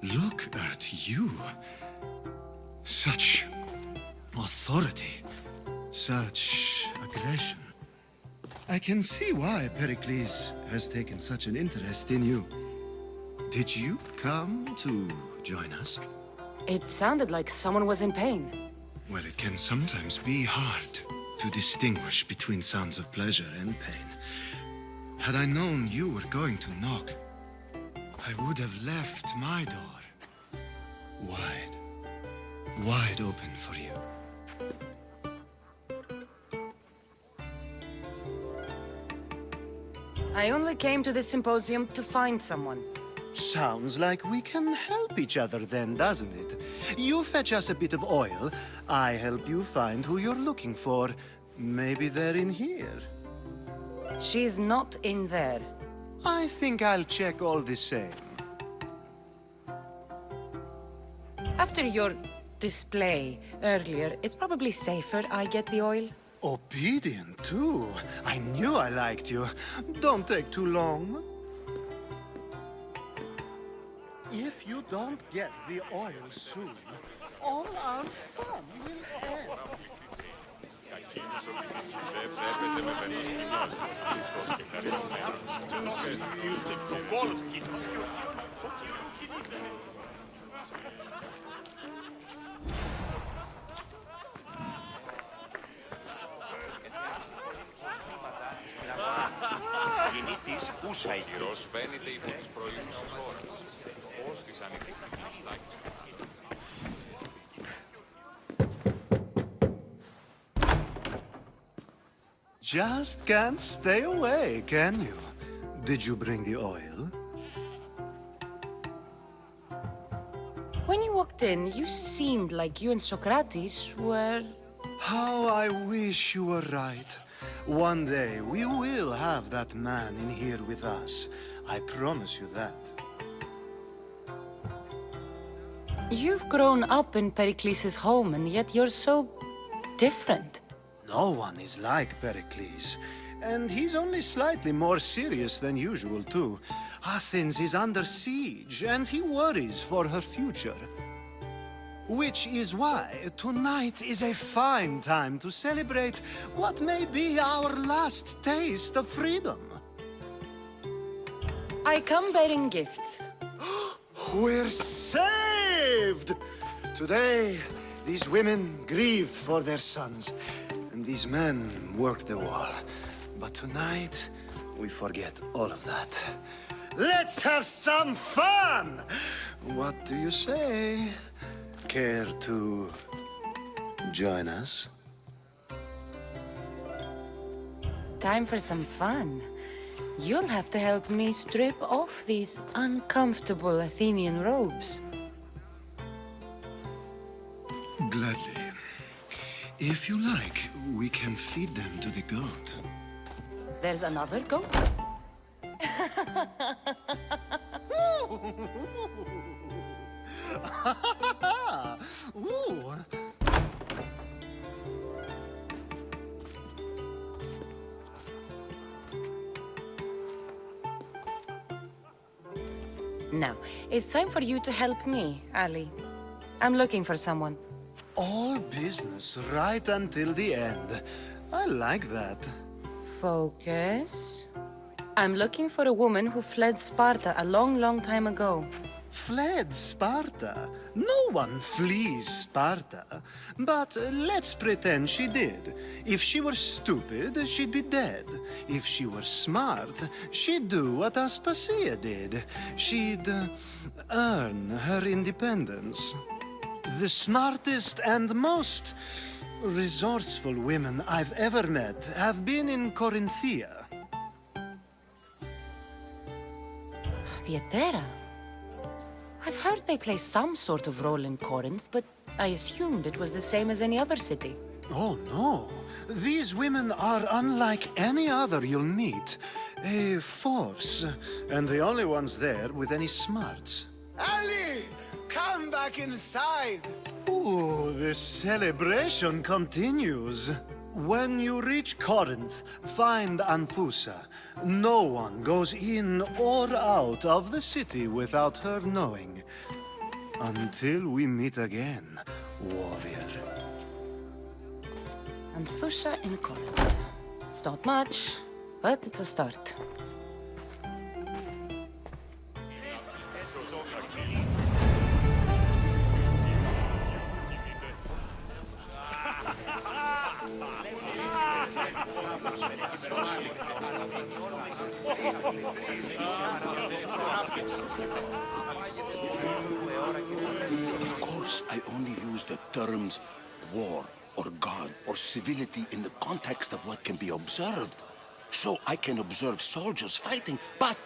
look at you. Such authority. Such aggression. I can see why Pericles has taken such an interest in you. Did you come to join us? It sounded like someone was in pain. Well, it can sometimes be hard to distinguish between sounds of pleasure and pain. Had I known you were going to knock, I would have left my door wide open for you. I only came to this symposium to find someone. Sounds like we can help each other then, doesn't it? You fetch us a bit of oil, I help you find who you're looking for. Maybe they're in here. She's not in there. I think I'll check all the same. After your display earlier, it's probably safer I get the oil. Obedient, too. I knew I liked you. Don't take too long. If you don't get the oil soon, all our fun will end. Γεννήτης ούσα η γυρός βαίνεται υπό τις προηγούμενες ώρες. Ως της ανοιχτής just can't stay away, can you? Did you bring the oil? When you walked in, you seemed like you and Socrates were... How I wish you were right. One day, we will have that man in here with us. I promise you that. You've grown up in Pericles' home, and yet you're so... different. No one is like Pericles. And he's only slightly more serious than usual, too. Athens is under siege, and he worries for her future. Which is why tonight is a fine time to celebrate what may be our last taste of freedom. I come bearing gifts. We're saved! Today, these women grieved for their sons, and these men worked the wall. But tonight, we forget all of that. Let's have some fun! What do you say? Care to join us? Time for some fun. You'll have to help me strip off these uncomfortable Athenian robes. Gladly. If you like, we can feed them to the goat. There's another goat? Ooh. Now, it's time for you to help me, Ali. I'm looking for someone. All business right until the end. I like that. Focus. I'm looking for a woman who fled Sparta a long, long time ago. Fled Sparta? No one flees Sparta. But let's pretend she did. If she were stupid, she'd be dead. If she were smart, she'd do what Aspasia did. She'd earn her independence. The smartest and most resourceful women I've ever met have been in Corinthia. Theatera? I've heard they play some sort of role in Corinth, but I assumed it was the same as any other city. Oh, no. These women are unlike any other you'll meet. A force, and the only ones there with any smarts. Ali! Come back inside! Ooh, the celebration continues. When you reach Corinth, find Anthusa. No one goes in or out of the city without her knowing. Until we meet again, warrior. Anthusa in Corinth. It's not much, but it's a start. Of course, I only use the terms war or God or civility in the context of what can be observed. So I can observe soldiers fighting, but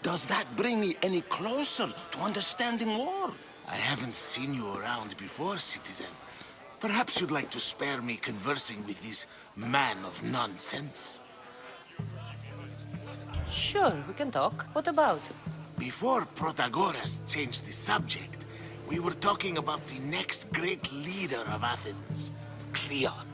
does that bring me any closer to understanding war? I haven't seen you around before, citizen. Perhaps you'd like to spare me conversing with this man of nonsense? Sure, we can talk. What about? Before Protagoras changed the subject, we were talking about the next great leader of Athens, Cleon.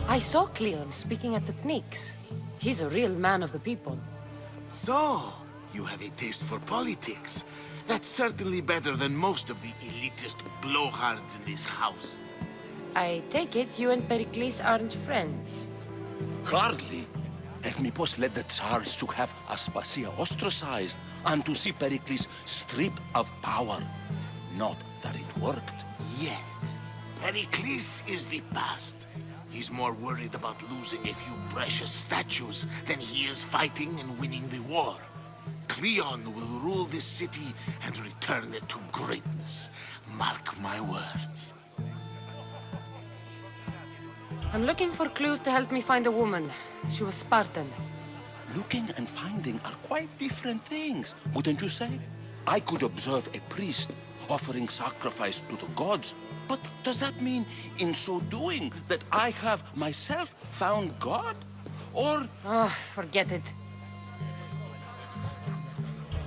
I saw Cleon speaking at the Pnyx. He's a real man of the people. So, you have a taste for politics. That's certainly better than most of the elitist blowhards in this house. I take it you and Pericles aren't friends. Hardly. Hermippos led the Tsars to have Aspasia ostracized and to see Pericles stripped of power. Not that it worked. Yet. Pericles is the past. He's more worried about losing a few precious statues than he is fighting and winning the war. Cleon will rule this city and return it to greatness. Mark my words. I'm looking for clues to help me find a woman. She was Spartan. Looking and finding are quite different things, wouldn't you say? I could observe a priest offering sacrifice to the gods, but does that mean, in so doing, that I have myself found God? Or... Oh, forget it.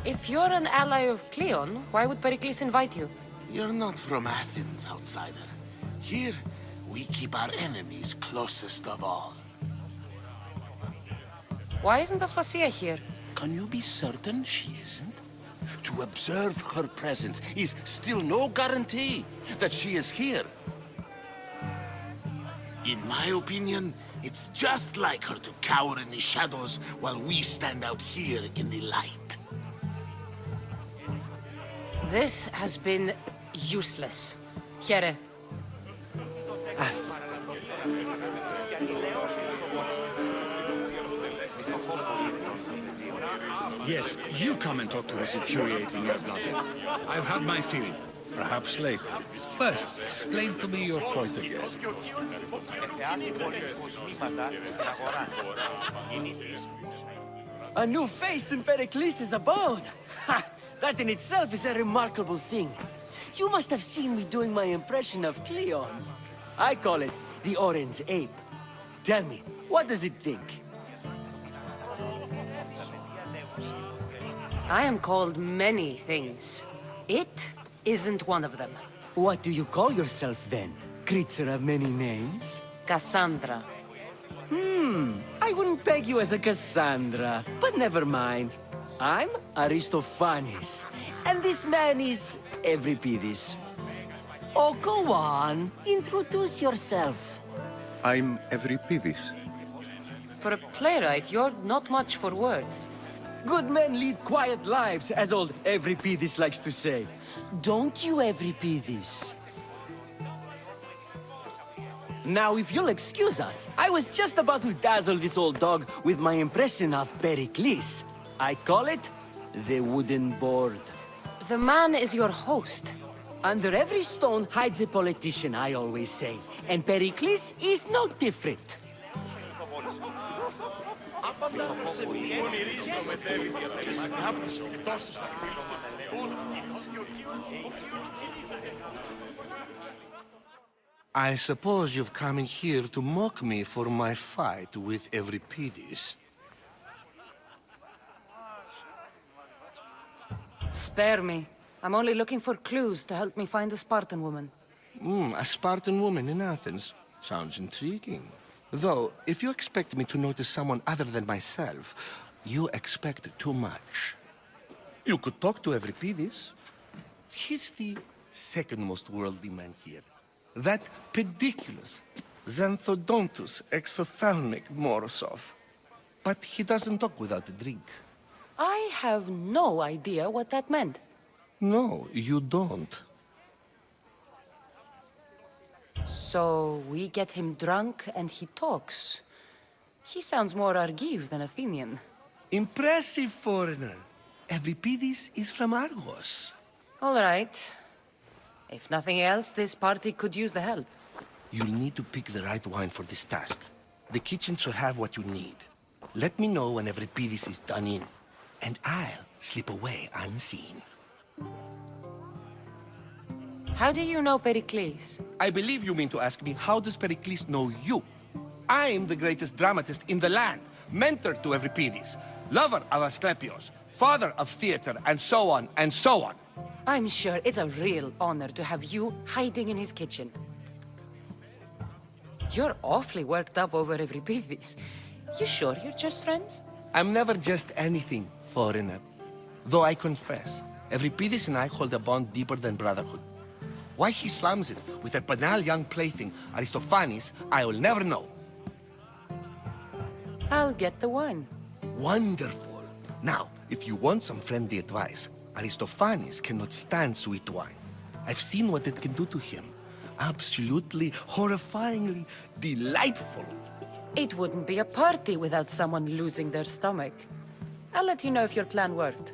If you're an ally of Cleon, why would Pericles invite you? You're not from Athens, outsider. Here, we keep our enemies closest of all. Why isn't Aspasia here? Can you be certain she isn't? To observe her presence is still no guarantee that she is here. In my opinion, it's just like her to cower in the shadows while we stand out here in the light. This has been useless. Here. Yes, you come and talk to us infuriating your blooded. I've had my fill. Perhaps later. First, explain to me your point again. A new face in Pericles' abode! Ha! That in itself is a remarkable thing. You must have seen me doing my impression of Cleon. I call it the Orange Ape. Tell me, what does it think? I am called many things. It isn't one of them. What do you call yourself then? Creature of many names? Kassandra. I wouldn't peg you as a Kassandra, but never mind. I'm Aristophanes, and this man is Euripides. Oh, go on. Introduce yourself. I'm Euripides. For a playwright, you're not much for words. Good men lead quiet lives, as old Euripides likes to say. Don't you, Euripides? Now, if you'll excuse us, I was just about to dazzle this old dog with my impression of Pericles. I call it the wooden board. The man is your host. Under every stone hides a politician, I always say. And Pericles is no different. I suppose you've come in here to mock me for my fight with Euripides. Spare me. I'm only looking for clues to help me find a Spartan woman. A Spartan woman in Athens. Sounds intriguing. Though, if you expect me to notice someone other than myself, you expect too much. You could talk to Euripides. He's the second most worldly man here. That pediculous, xanthodontus exophthalmic Morosov. But he doesn't talk without a drink. I have no idea what that meant. No, you don't. So we get him drunk and he talks. He sounds more Argive than Athenian. Impressive, foreigner. Euripides is from Argos. All right. If nothing else, this party could use the help. You'll need to pick the right wine for this task. The kitchen should have what you need. Let me know when Euripides is done in, and I'll slip away unseen. How do you know Pericles? I believe you mean to ask me, how does Pericles know you? I'm the greatest dramatist in the land, mentor to Euripides, lover of Asclepios, father of theater, and so on, and so on. I'm sure it's a real honor to have you hiding in his kitchen. You're awfully worked up over Euripides. You sure you're just friends? I'm never just anything, foreigner. Though I confess, Euripides and I hold a bond deeper than brotherhood. Why he slams it with a banal young plaything, Aristophanes, I will never know. I'll get the wine. Wonderful. Now, if you want some friendly advice, Aristophanes cannot stand sweet wine. I've seen what it can do to him. Absolutely, horrifyingly delightful. It wouldn't be a party without someone losing their stomach. I'll let you know if your plan worked.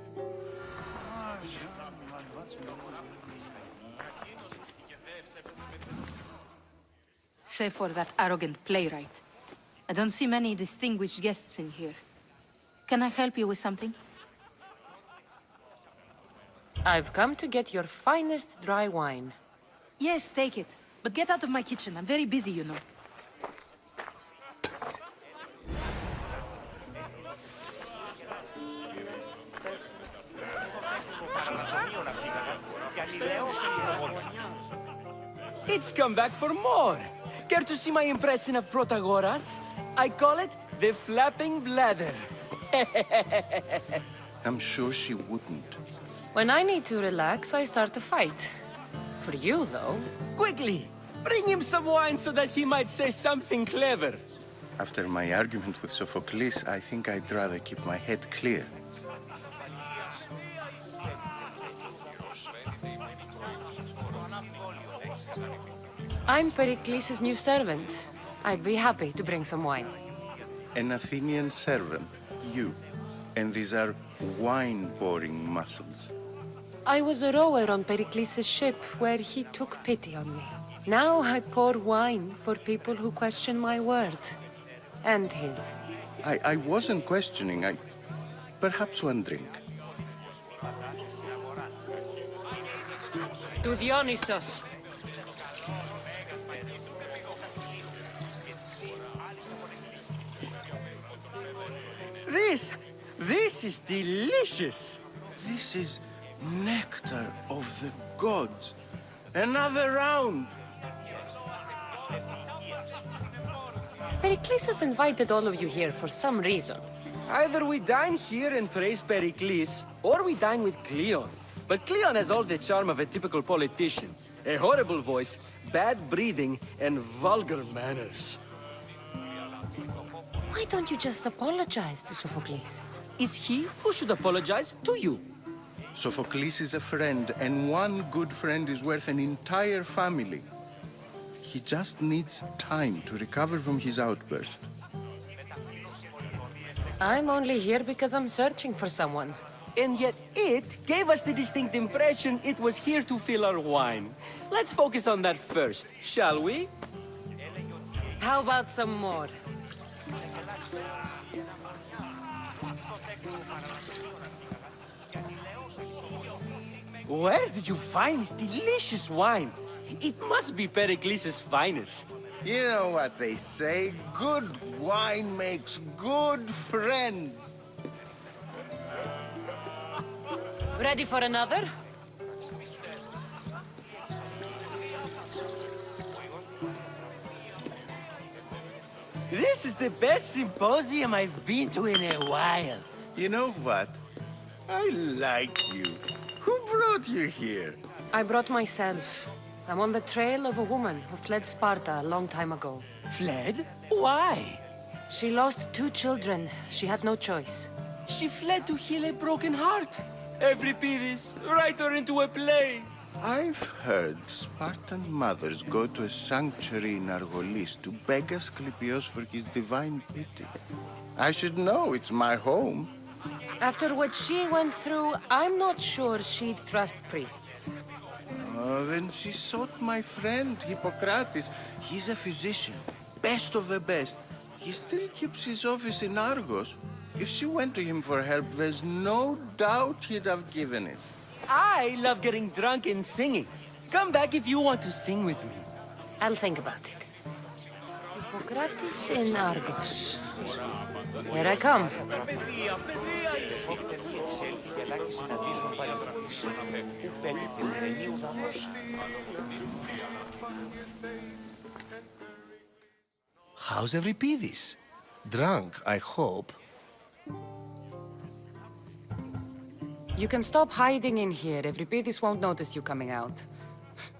Save for that arrogant playwright. I don't see many distinguished guests in here. Can I help you with something? I've come to get your finest dry wine. Yes, take it. But get out of my kitchen. I'm very busy, you know. It's come back for more. Care to see my impression of Protagoras? I call it the flapping bladder. I'm sure she wouldn't. When I need to relax, I start a fight. For you, though. Quickly! Bring him some wine so that he might say something clever. After my argument with Sophocles, I think I'd rather keep my head clear. I'm Pericles' new servant. I'd be happy to bring some wine. An Athenian servant, you. And these are wine-pouring muscles. I was a rower on Pericles' ship where he took pity on me. Now I pour wine for people who question my word. And his. I wasn't questioning, perhaps one drink. To Dionysos. This is delicious. This is nectar of the gods. Another round. Pericles has invited all of you here for some reason. Either we dine here and praise Pericles, or we dine with Cleon. But Cleon has all the charm of a typical politician. A horrible voice, bad breeding, and vulgar manners. Why don't you just apologize to Sophocles? It's he who should apologize to you. Sophocles is a friend, and one good friend is worth an entire family. He just needs time to recover from his outburst. I'm only here because I'm searching for someone. And yet it gave us the distinct impression it was here to fill our wine. Let's focus on that first, shall we? How about some more? Where did you find this delicious wine? It must be Pericles' finest. You know what they say, good wine makes good friends. Ready for another? This is the best symposium I've been to in a while. You know what? I like you. Who brought you here? I brought myself. I'm on the trail of a woman who fled Sparta a long time ago. Fled? Why? She lost 2 children. She had no choice. She fled to heal a broken heart. Euripides, write her into a play. I've heard Spartan mothers go to a sanctuary in Argolis to beg Asclepios for his divine pity. I should know, it's my home. After what she went through, I'm not sure she'd trust priests. Oh, then she sought my friend, Hippocrates. He's a physician, best of the best. He still keeps his office in Argos. If she went to him for help, there's no doubt he'd have given it. I love getting drunk and singing. Come back if you want to sing with me. I'll think about it. Hippocrates in Argos. Here I come. How's Euripides? Drunk, I hope. You can stop hiding in here. Euripides won't notice you coming out.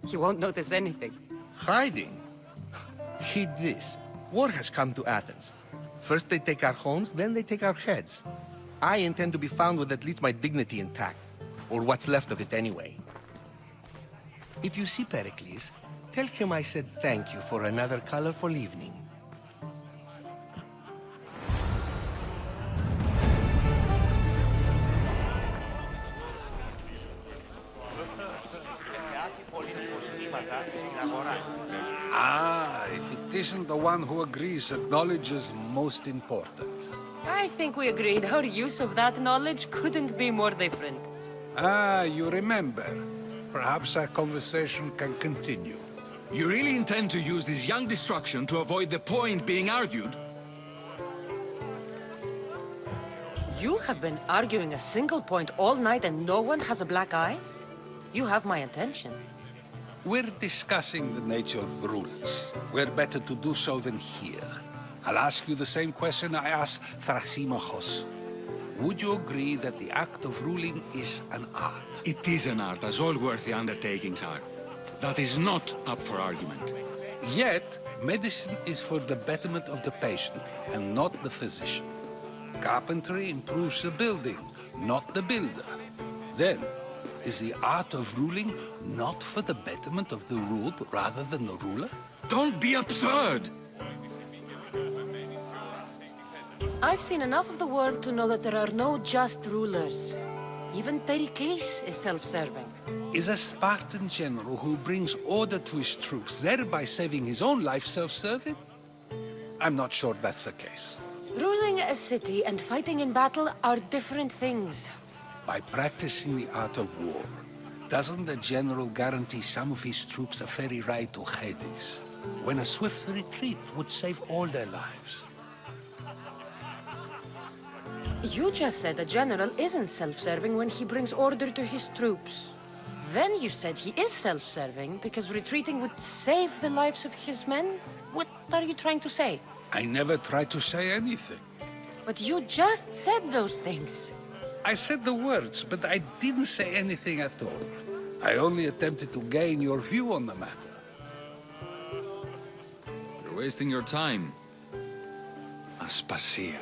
He won't notice anything. Hiding? Heed this. War has come to Athens. First they take our homes, then they take our heads. I intend to be found with at least my dignity intact. Or what's left of it anyway. If you see Pericles, tell him I said thank you for another colorful evening. Ah, if it It isn't the one who agrees that knowledge is most important. I think we agreed our use of that knowledge couldn't be more different. Ah, you remember. Perhaps our conversation can continue. You really intend to use this young destruction to avoid the point being argued? You have been arguing a single point all night and no one has a black eye? You have my attention. We're discussing the nature of rules. Where better to do so than here? I'll ask you the same question I asked Thrasymachos. Would you agree that the act of ruling is an art? It is an art, as all worthy undertakings are. That is not up for argument. Yet, medicine is for the betterment of the patient, and not the physician. Carpentry improves the building, not the builder. Then, is the art of ruling not for the betterment of the ruled rather than the ruler? Don't be absurd! I've seen enough of the world to know that there are no just rulers. Even Pericles is self-serving. Is a Spartan general who brings order to his troops, thereby saving his own life, self-serving? I'm not sure that's the case. Ruling a city and fighting in battle are different things. By practicing the art of war, doesn't the general guarantee some of his troops a ferry ride to Hades, when a swift retreat would save all their lives? You just said a general isn't self-serving when he brings order to his troops. Then you said he is self-serving because retreating would save the lives of his men? What are you trying to say? I never tried to say anything. But you just said those things. I said the words, but I didn't say anything at all. I only attempted to gain your view on the matter. You're wasting your time. Aspasia.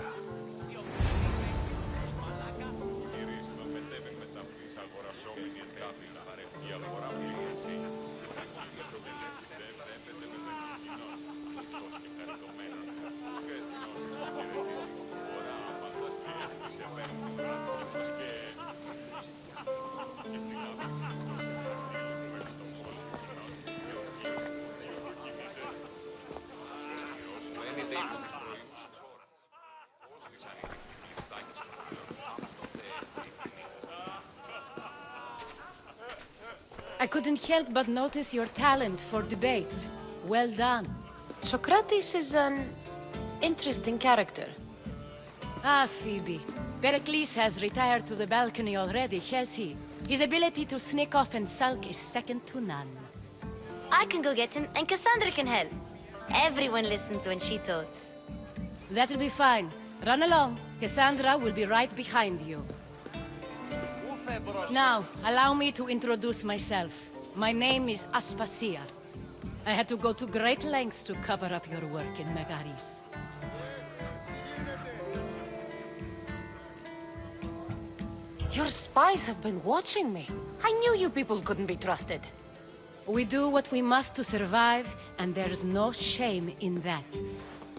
I couldn't help but notice your talent for debate. Well done. Socrates is an interesting character. Ah, Phoebe. Pericles has retired to the balcony already, has he? His ability to sneak off and sulk is second to none. I can go get him, and Kassandra can help. Everyone listens when she talks. That'll be fine. Run along. Kassandra will be right behind you. Now, allow me to introduce myself. My name is Aspasia. I had to go to great lengths to cover up your work in Megaris. Your spies have been watching me. I knew you people couldn't be trusted. We do what we must to survive, and there's no shame in that.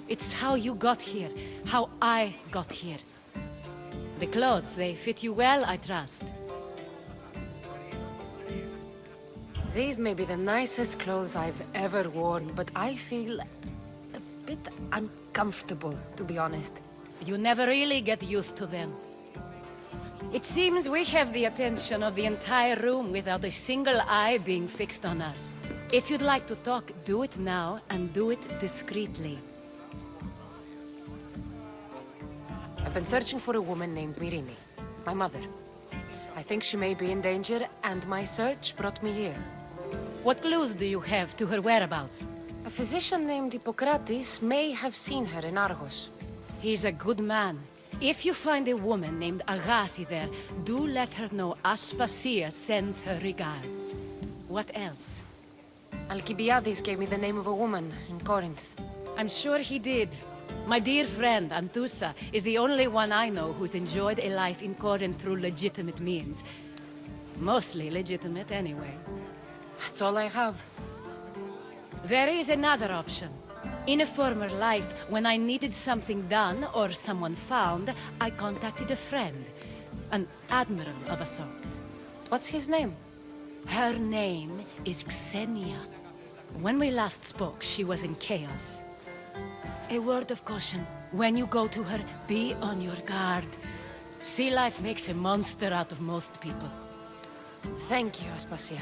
It's how you got here, how I got here. The clothes, they fit you well, I trust. These may be the nicest clothes I've ever worn, but I feel a bit uncomfortable, to be honest. You never really get used to them. It seems we have the attention of the entire room without a single eye being fixed on us. If you'd like to talk, do it now, and do it discreetly. I've been searching for a woman named Myrimi, my mother. I think she may be in danger, and my search brought me here. What clues do you have to her whereabouts? A physician named Hippocrates may have seen her in Argos. He's a good man. If you find a woman named Agathi there, do let her know Aspasia sends her regards. What else? Alcibiades gave me the name of a woman in Corinth. I'm sure he did. My dear friend, Anthusa, is the only one I know who's enjoyed a life in Corinth through legitimate means. Mostly legitimate, anyway. That's all I have. There is another option. In a former life, when I needed something done or someone found, I contacted a friend. An admiral of a sort. What's his name? Her name is Xenia. When we last spoke, she was in chaos. A word of caution. When you go to her, be on your guard. Sea life makes a monster out of most people. Thank you, Aspasia.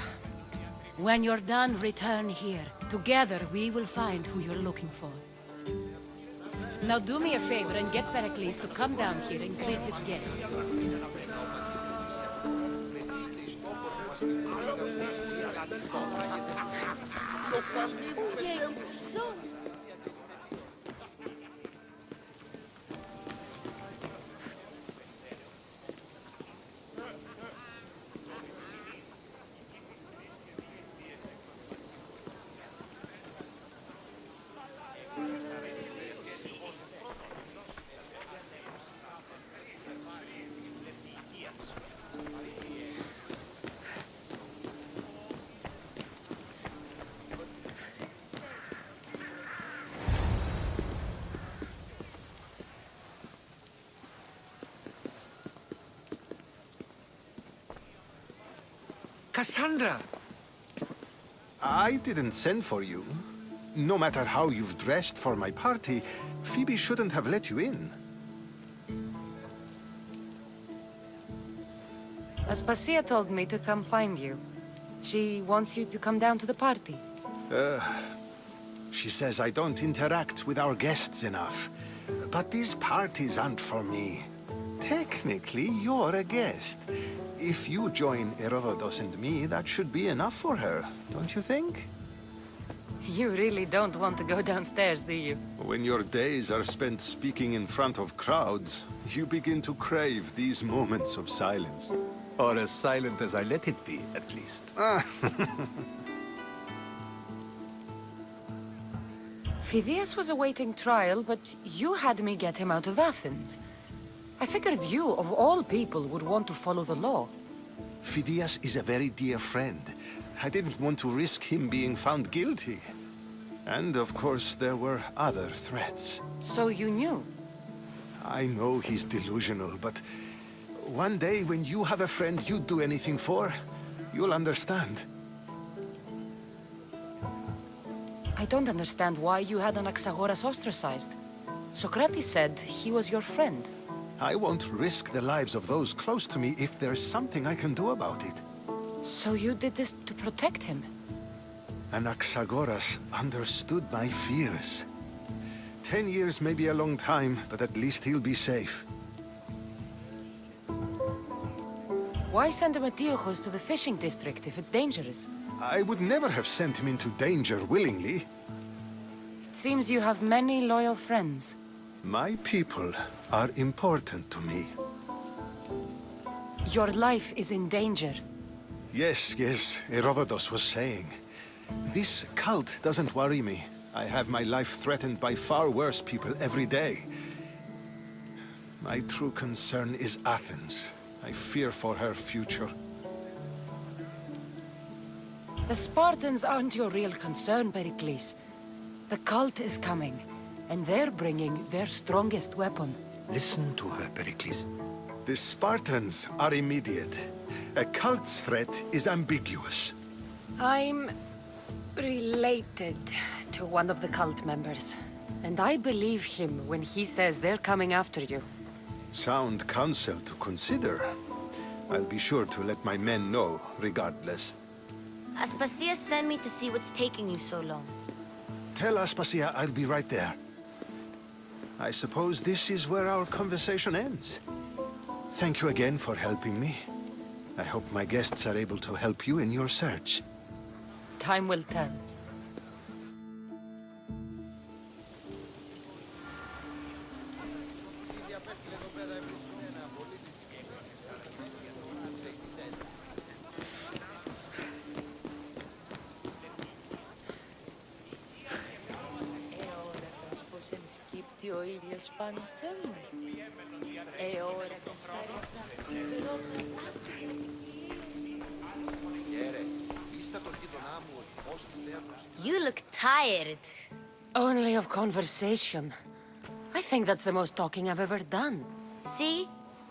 When you're done, return here. Together, we will find who you're looking for. Now do me a favor and get Pericles to come down here and greet his guests. Kassandra! I didn't send for you. No matter how you've dressed for my party, Phoebe shouldn't have let you in. Aspasia told me to come find you. She wants you to come down to the party. She says I don't interact with our guests enough. But these parties aren't for me. Technically, you're a guest. If you join Herodotus and me, that should be enough for her, don't you think? You really don't want to go downstairs, do you? When your days are spent speaking in front of crowds, you begin to crave these moments of silence. Or as silent as I let it be, at least. Phidias was awaiting trial, but you had me get him out of Athens. I figured you, of all people, would want to follow the law. Phidias is a very dear friend. I didn't want to risk him being found guilty. And of course, there were other threats. So you knew? I know he's delusional, but one day when you have a friend you'd do anything for, you'll understand. I don't understand why you had Anaxagoras ostracized. Socrates said he was your friend. I won't risk the lives of those close to me if there's something I can do about it. So you did this to protect him? Anaxagoras understood my fears. 10 years may be a long time, but at least he'll be safe. Why send Emetiochos to the fishing district if it's dangerous? I would never have sent him into danger willingly. It seems you have many loyal friends. My people are important to me. Your life is in danger. Yes, Herodotus was saying. This cult doesn't worry me. I have my life threatened by far worse people every day. My true concern is Athens. I fear for her future. The Spartans aren't your real concern, Pericles. The cult is coming, and they're bringing their strongest weapon. Listen to her, Pericles. The Spartans are immediate. A cult's threat is ambiguous. I'm related to one of the cult members, and I believe him when he says they're coming after you. Sound counsel to consider. I'll be sure to let my men know, regardless. Aspasia sent me to see what's taking you so long. Tell Aspasia I'll be right there. I suppose this is where our conversation ends. Thank you again for helping me. I hope my guests are able to help you in your search. Time will tell. Ο ήλιος πάνω μου. Ώρα τα You look tired. Only of conversation. I think that's the most talking I've ever done. See?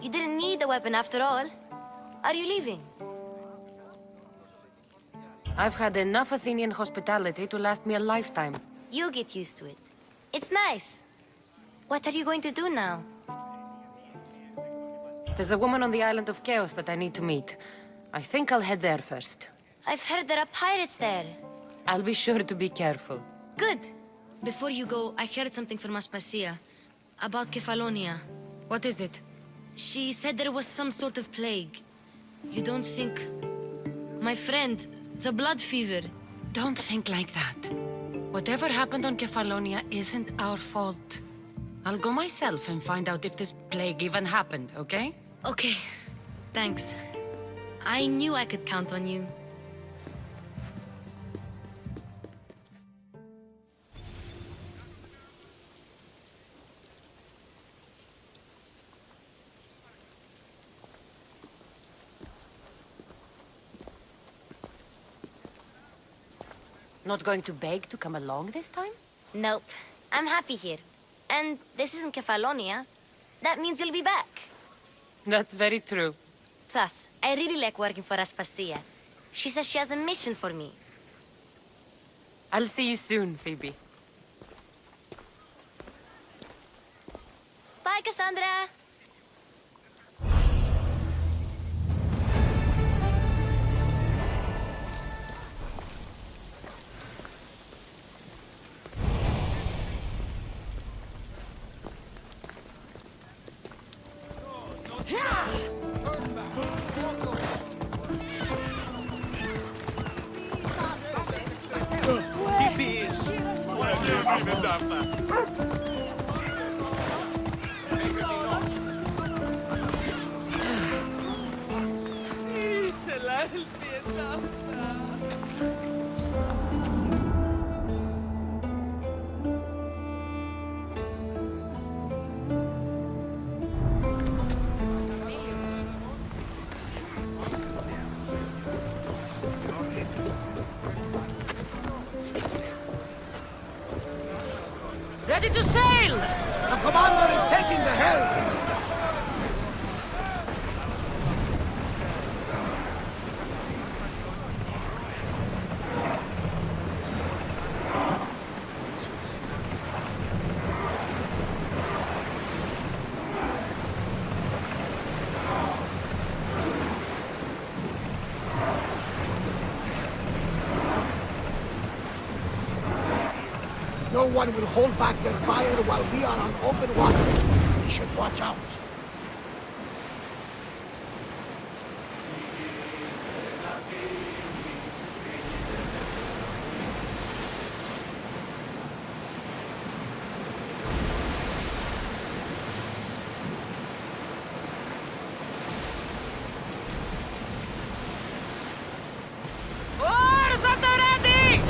You didn't need the weapon after all. Are you leaving? I've had enough Athenian hospitality to last me a lifetime. You get used to it. It's nice. What are you going to do now? There's a woman on the island of Chaos that I need to meet. I think I'll head there first. I've heard there are pirates there. I'll be sure to be careful. Good. Before you go, I heard something from Aspasia. About Kefalonia. What is it? She said there was some sort of plague. You don't think... My friend, the blood fever. Don't think like that. Whatever happened on Kefalonia isn't our fault. I'll go myself and find out if this plague even happened, okay? Okay. Thanks. I knew I could count on you. Not going to beg to come along this time? Nope. I'm happy here. And this isn't Kefalonia. That means you'll be back. That's very true. Plus, I really like working for Aspasia. She says she has a mission for me. I'll see you soon, Phoebe. Bye, Kassandra! Τι πεις! Ωραία, είναι αυτά. Ήθελα έλθει αυτά. Ready to sail! The commander is taking the helm! No one will hold back their fire while we are on open water. We should watch out. Oars at the ready!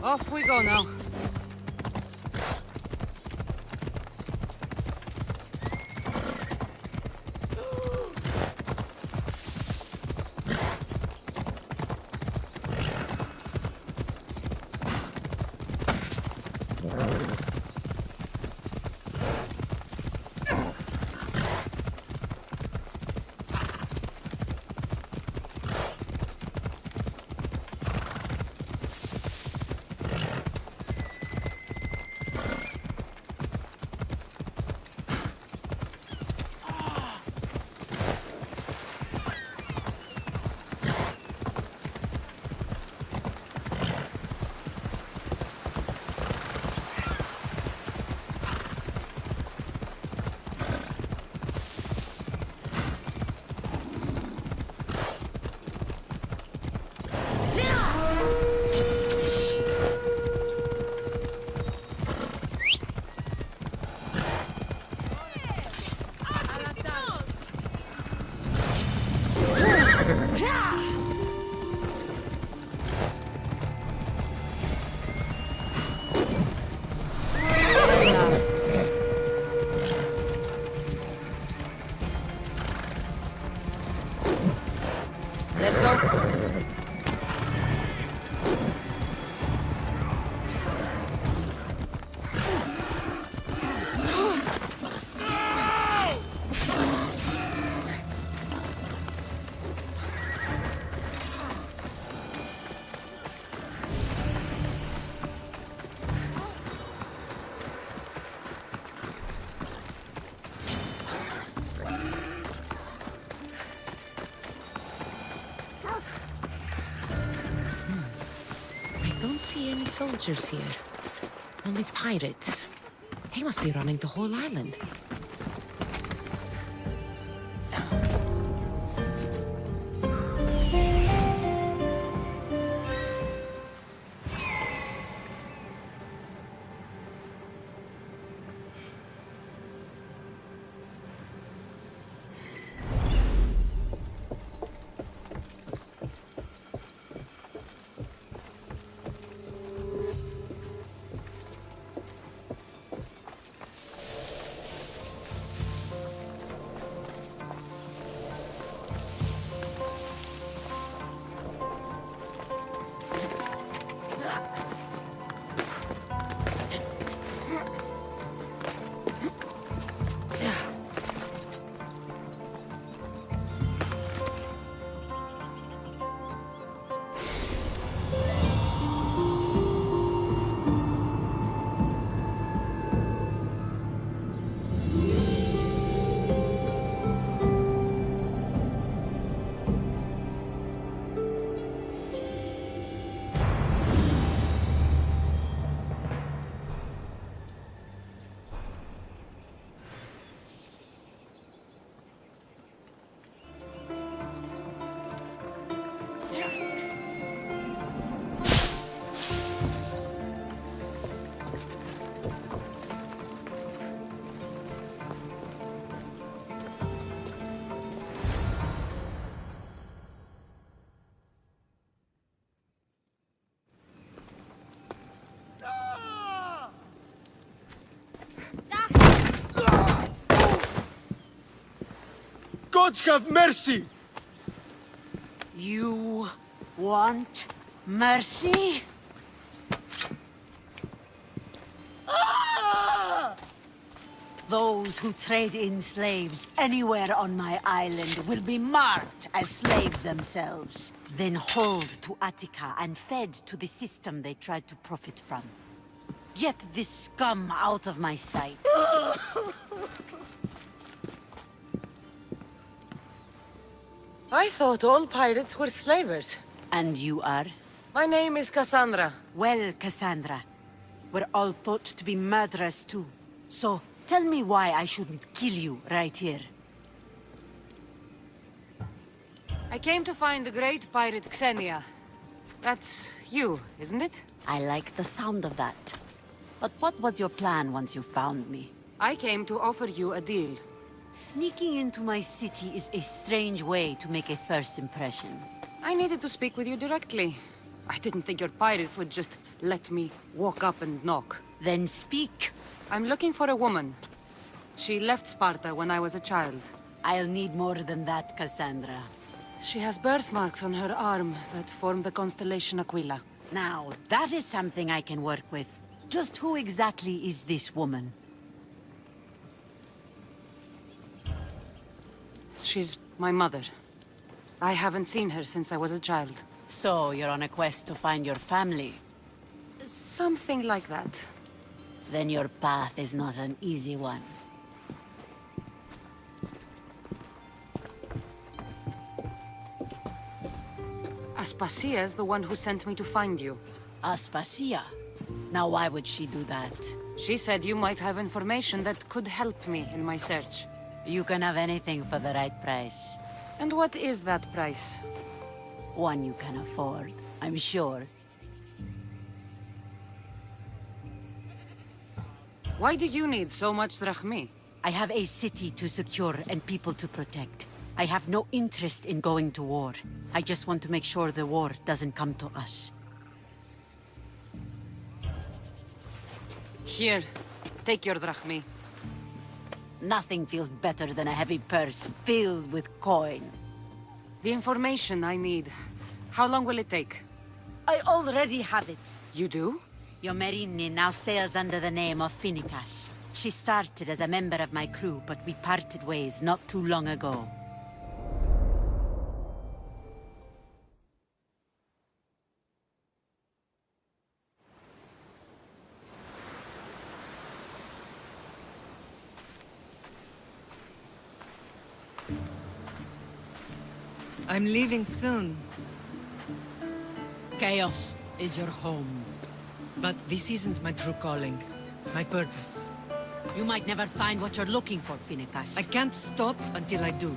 Off we go now. Let's go. See any soldiers here? Only pirates. They must be running the whole island. Gods have mercy! You want mercy? Those who trade in slaves anywhere on my island will be marked as slaves themselves, then hauled to Attica and fed to the system they tried to profit from. Get this scum out of my sight. I thought all pirates were slavers. And you are? My name is Kassandra. Well, Kassandra, we're all thought to be murderers too. So, tell me why I shouldn't kill you right here. I came to find the great pirate Xenia. That's you, isn't it? I like the sound of that. But what was your plan once you found me? I came to offer you a deal. Sneaking into my city is a strange way to make a first impression. I needed to speak with you directly. I didn't think your pirates would just let me walk up and knock. Then speak. I'm looking for a woman. She left Sparta when I was a child. I'll need more than that, Kassandra. She has birthmarks on her arm that form the constellation Aquila. Now, that is something I can work with. Just who exactly is this woman? She's my mother. I haven't seen her since I was a child. So, you're on a quest to find your family? Something like that. Then your path is not an easy one. Aspasia's the one who sent me to find you. Aspasia? Now why would she do that? She said you might have information that could help me in my search. You can have anything for the right price. And what is that price? One you can afford, I'm sure. Why do you need so much drachmi? I have a city to secure and people to protect. I have no interest in going to war. I just want to make sure the war doesn't come to us. Here, take your drachmi. Nothing feels better than a heavy purse filled with coin. The information I need. How long will it take? I already have it. You do? Your Merini now sails under the name of Phoenicas. She started as a member of my crew, but we parted ways not too long ago. I'm leaving soon. Chaos is your home. But this isn't my true calling. My purpose. You might never find what you're looking for, Phoenicas. I can't stop until I do.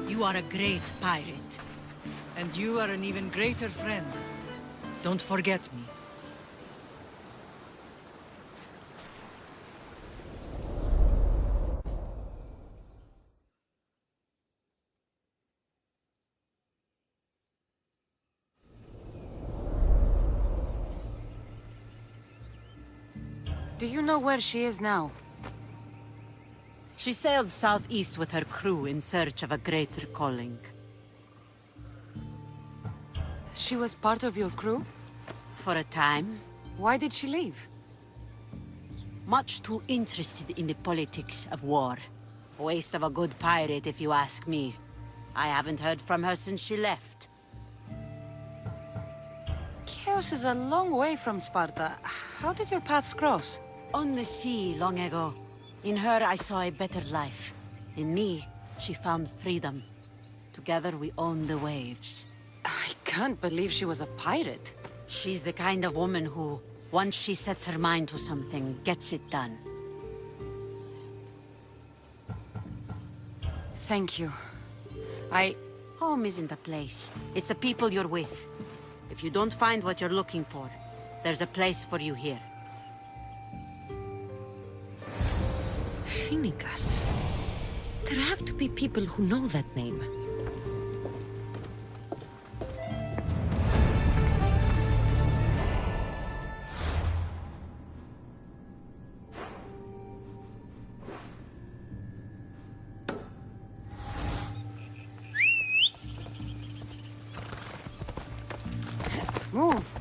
You are a great pirate. And you are an even greater friend. Don't forget me. Do you know where she is now? She sailed southeast with her crew in search of a greater calling. She was part of your crew? For a time. Why did she leave? Much too interested in the politics of war. A waste of a good pirate, if you ask me. I haven't heard from her since she left. Chaos is a long way from Sparta. How did your paths cross? On the sea, long ago. In her, I saw a better life. In me, she found freedom. Together, we own the waves. I can't believe she was a pirate. She's the kind of woman who, once she sets her mind to something, gets it done. Thank you. Home isn't a place. It's the people you're with. If you don't find what you're looking for, there's a place for you here. Phoenicas. There have to be people who know that name. Move!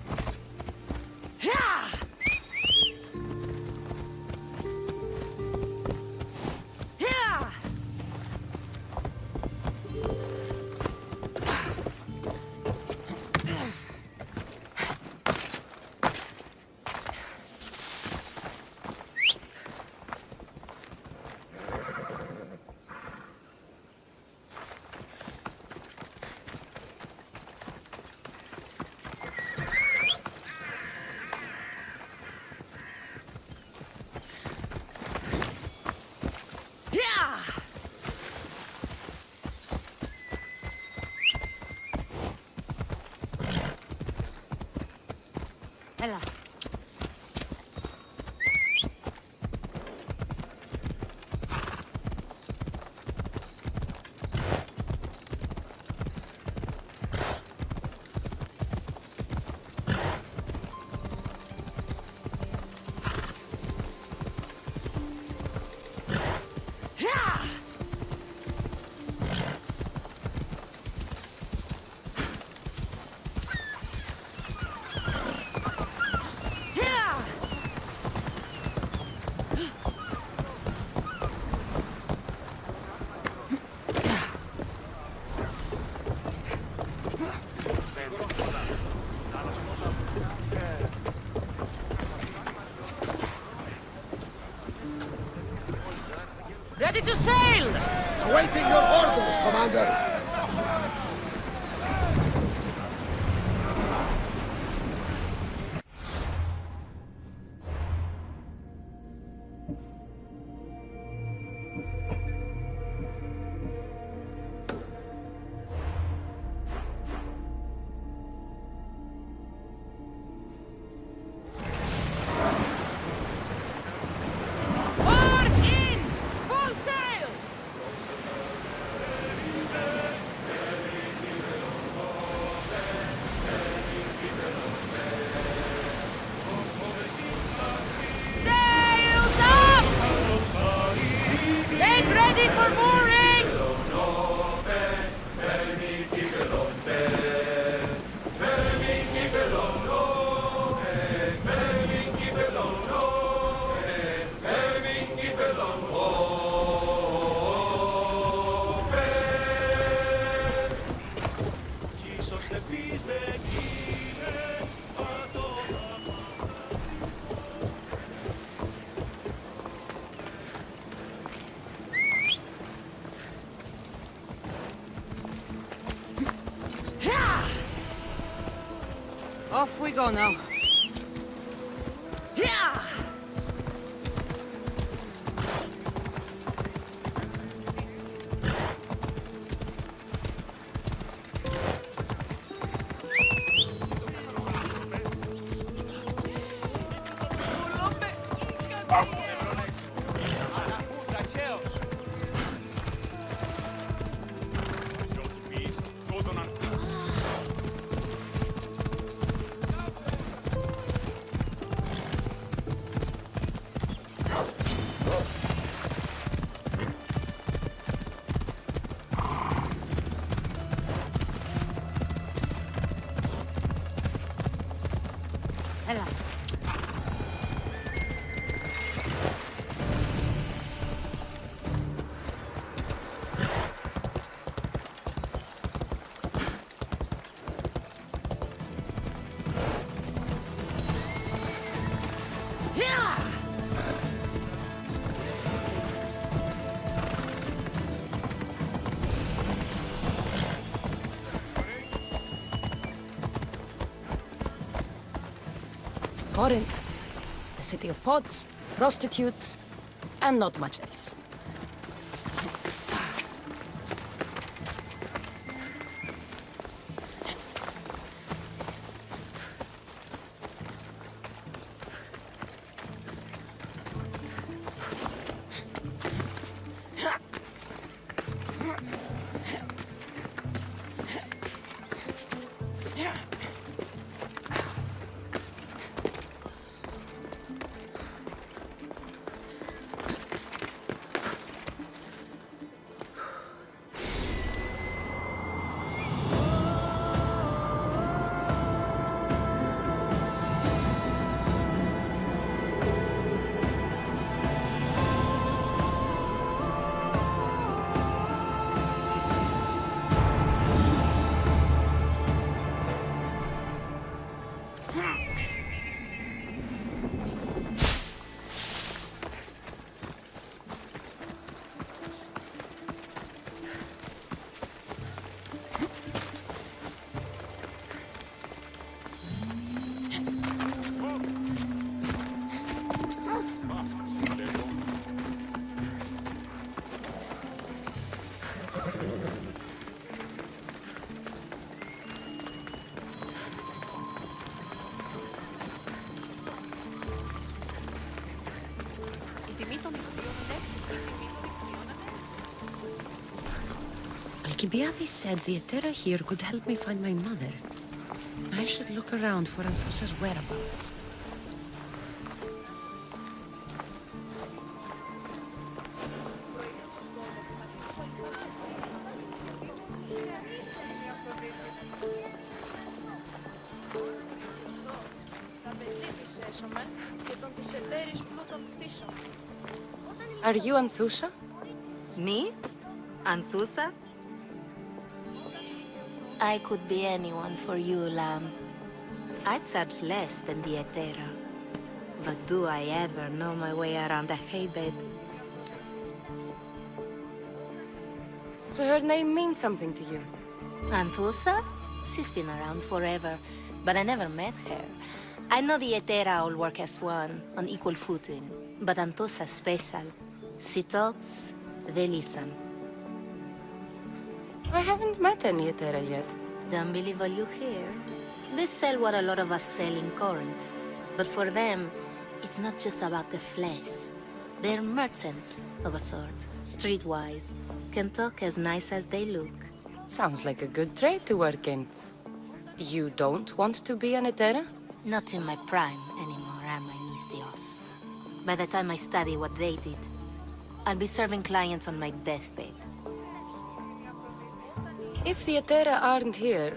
Ella. Ready to sail! Awaiting your orders, Commander! Off we go now. Corinth, the city of pots, prostitutes, and not much else. Alcibiades said the Etera here could help me find my mother. I should look around for Anthusa's whereabouts. Are you Anthusa? Me? Anthusa? I could be anyone for you, lamb. I charge less than the Etera. But do I ever know my way around a haybed? So her name means something to you? Anthusa? She's been around forever, but I never met her. I know the Etera all work as one, on equal footing, but Anthusa's special. She talks, they listen. I haven't met any Etera yet. Don't believe all you hear. They sell what a lot of us sell in Corinth. But for them, it's not just about the flesh. They're merchants, of a sort. Streetwise. Can talk as nice as they look. Sounds like a good trade to work in. You don't want to be an Etera? Not in my prime anymore, am I, Miss Dios? By the time I study what they did, I'll be serving clients on my deathbed. If the Etera aren't here,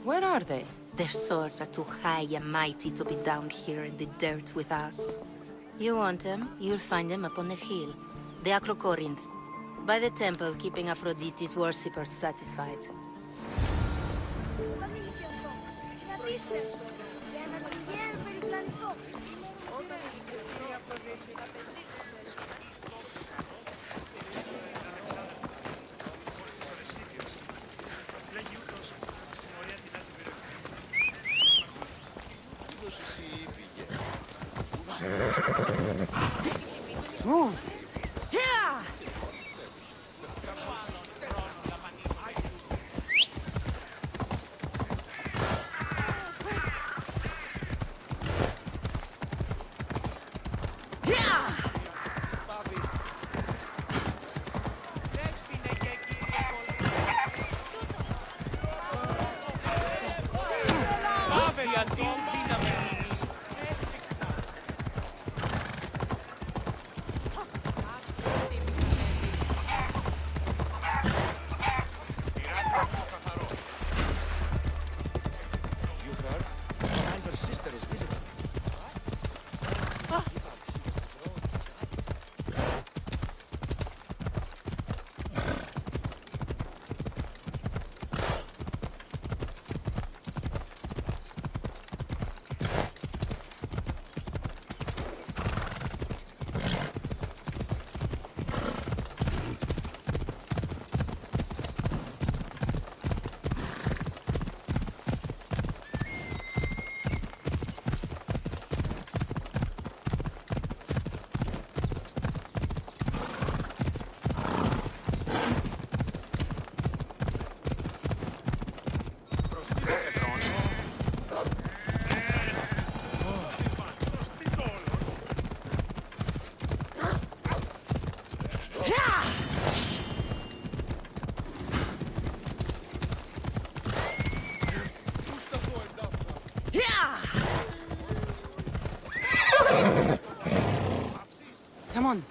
where are they? Their swords are too high and mighty to be down here in the dirt with us. You want them, you'll find them up on the hill. The Acrocorinth. By the temple, keeping Aphrodite's worshippers satisfied. Move! Yeah! Come on.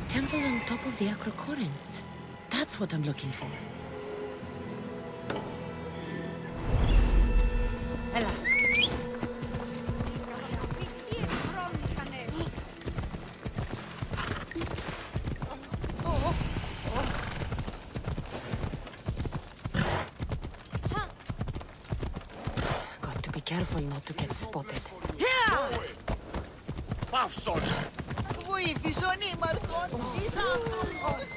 Temple on top of the Acrocorinth. That's what I'm looking for. Ella. Got to be careful not to get spotted. Παύσον! Βοήθησον ήμαρτον, είσαι άνθρωπος.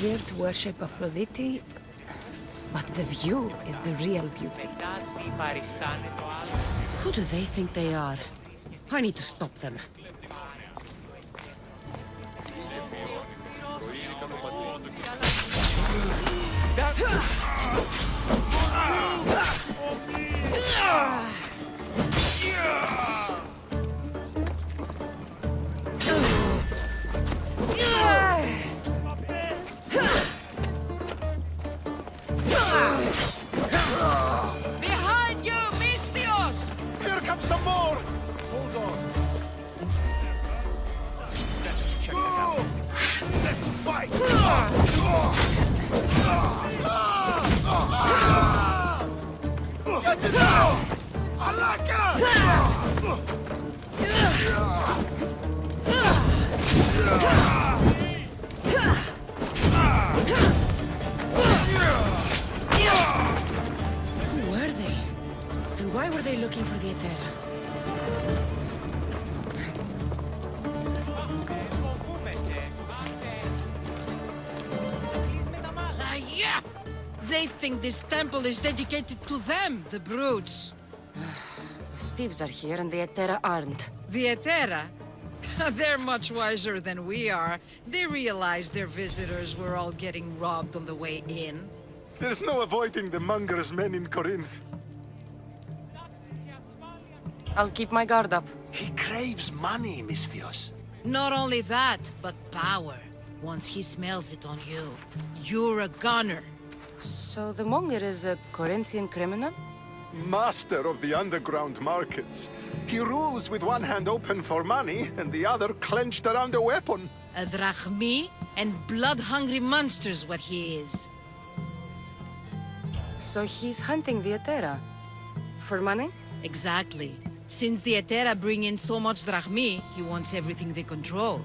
here to worship Aphrodite, but the view is the real beauty. Who do they think they are? I need to stop them. Behind you, Mystios! Here comes some more! Hold on. Let's check it out. Let's fight! Get it out! Who were they? And why were they looking for the Etera? Yeah! They think this temple is dedicated to them, the brutes. The thieves are here and the Etera aren't. The Etera? They're much wiser than we are. They realized their visitors were all getting robbed on the way in. There's no avoiding the Monger's men in Corinth. I'll keep my guard up. He craves money, Mystios. Not only that, but power. Once he smells it on you, you're a gunner. So the Monger is a Corinthian criminal? Master of the underground markets. He rules with one hand open for money and the other clenched around a weapon. A drachmi and blood-hungry monster's what he is. So he's hunting the Etera? For money? Exactly. Since the Etera bring in so much drachmi, he wants everything they control.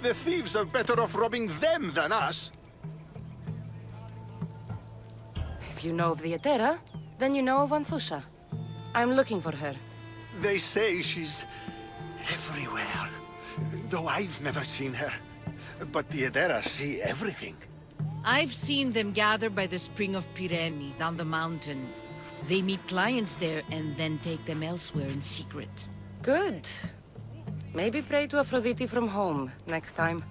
The thieves are better off robbing them than us. If you know of the Etera, then you know of Anthusa. I'm looking for her. They say she's everywhere, though I've never seen her. But the Etera see everything. I've seen them gather by the spring of Pirene, down the mountain. They meet clients there and then take them elsewhere in secret. Good. Maybe pray to Aphrodite from home next time.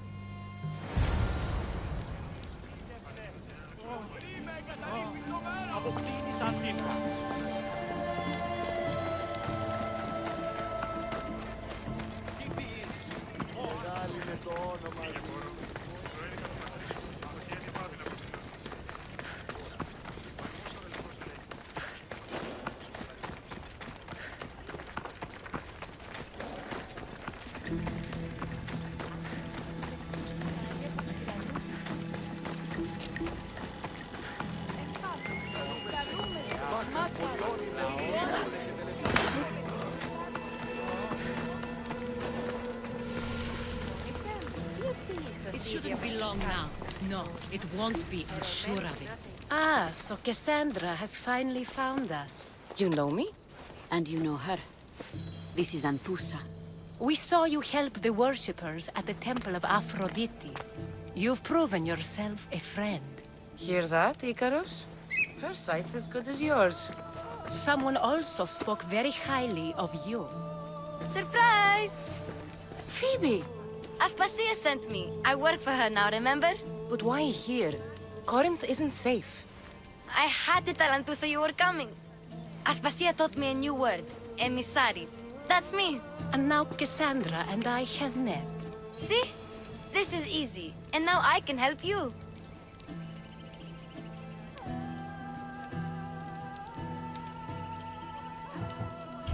It shouldn't be long now. No, it won't be, I'm sure of it. Ah, so Kassandra has finally found us. You know me? And you know her. This is Anthusa. We saw you help the worshippers at the temple of Aphrodite. You've proven yourself a friend. Hear that, Icarus? Her sight's as good as yours. Someone also spoke very highly of you. Surprise! Phoebe! Aspasia sent me. I work for her now, remember? But why here? Corinth isn't safe. I had to tell Anthusa you were coming. Aspasia taught me a new word, emissary. That's me. And now Kassandra and I have met. See? This is easy. And now I can help you.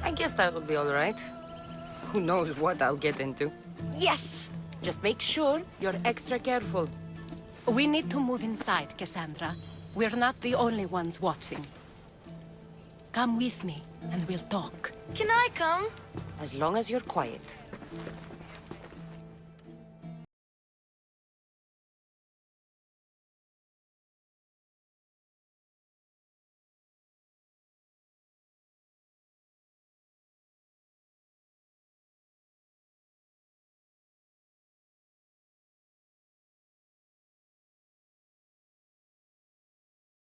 I guess that will be all right. Who knows what I'll get into. Yes! Just make sure you're extra careful. We need to move inside, Kassandra. We're not the only ones watching. Come with me, and we'll talk. Can I come? As long as you're quiet.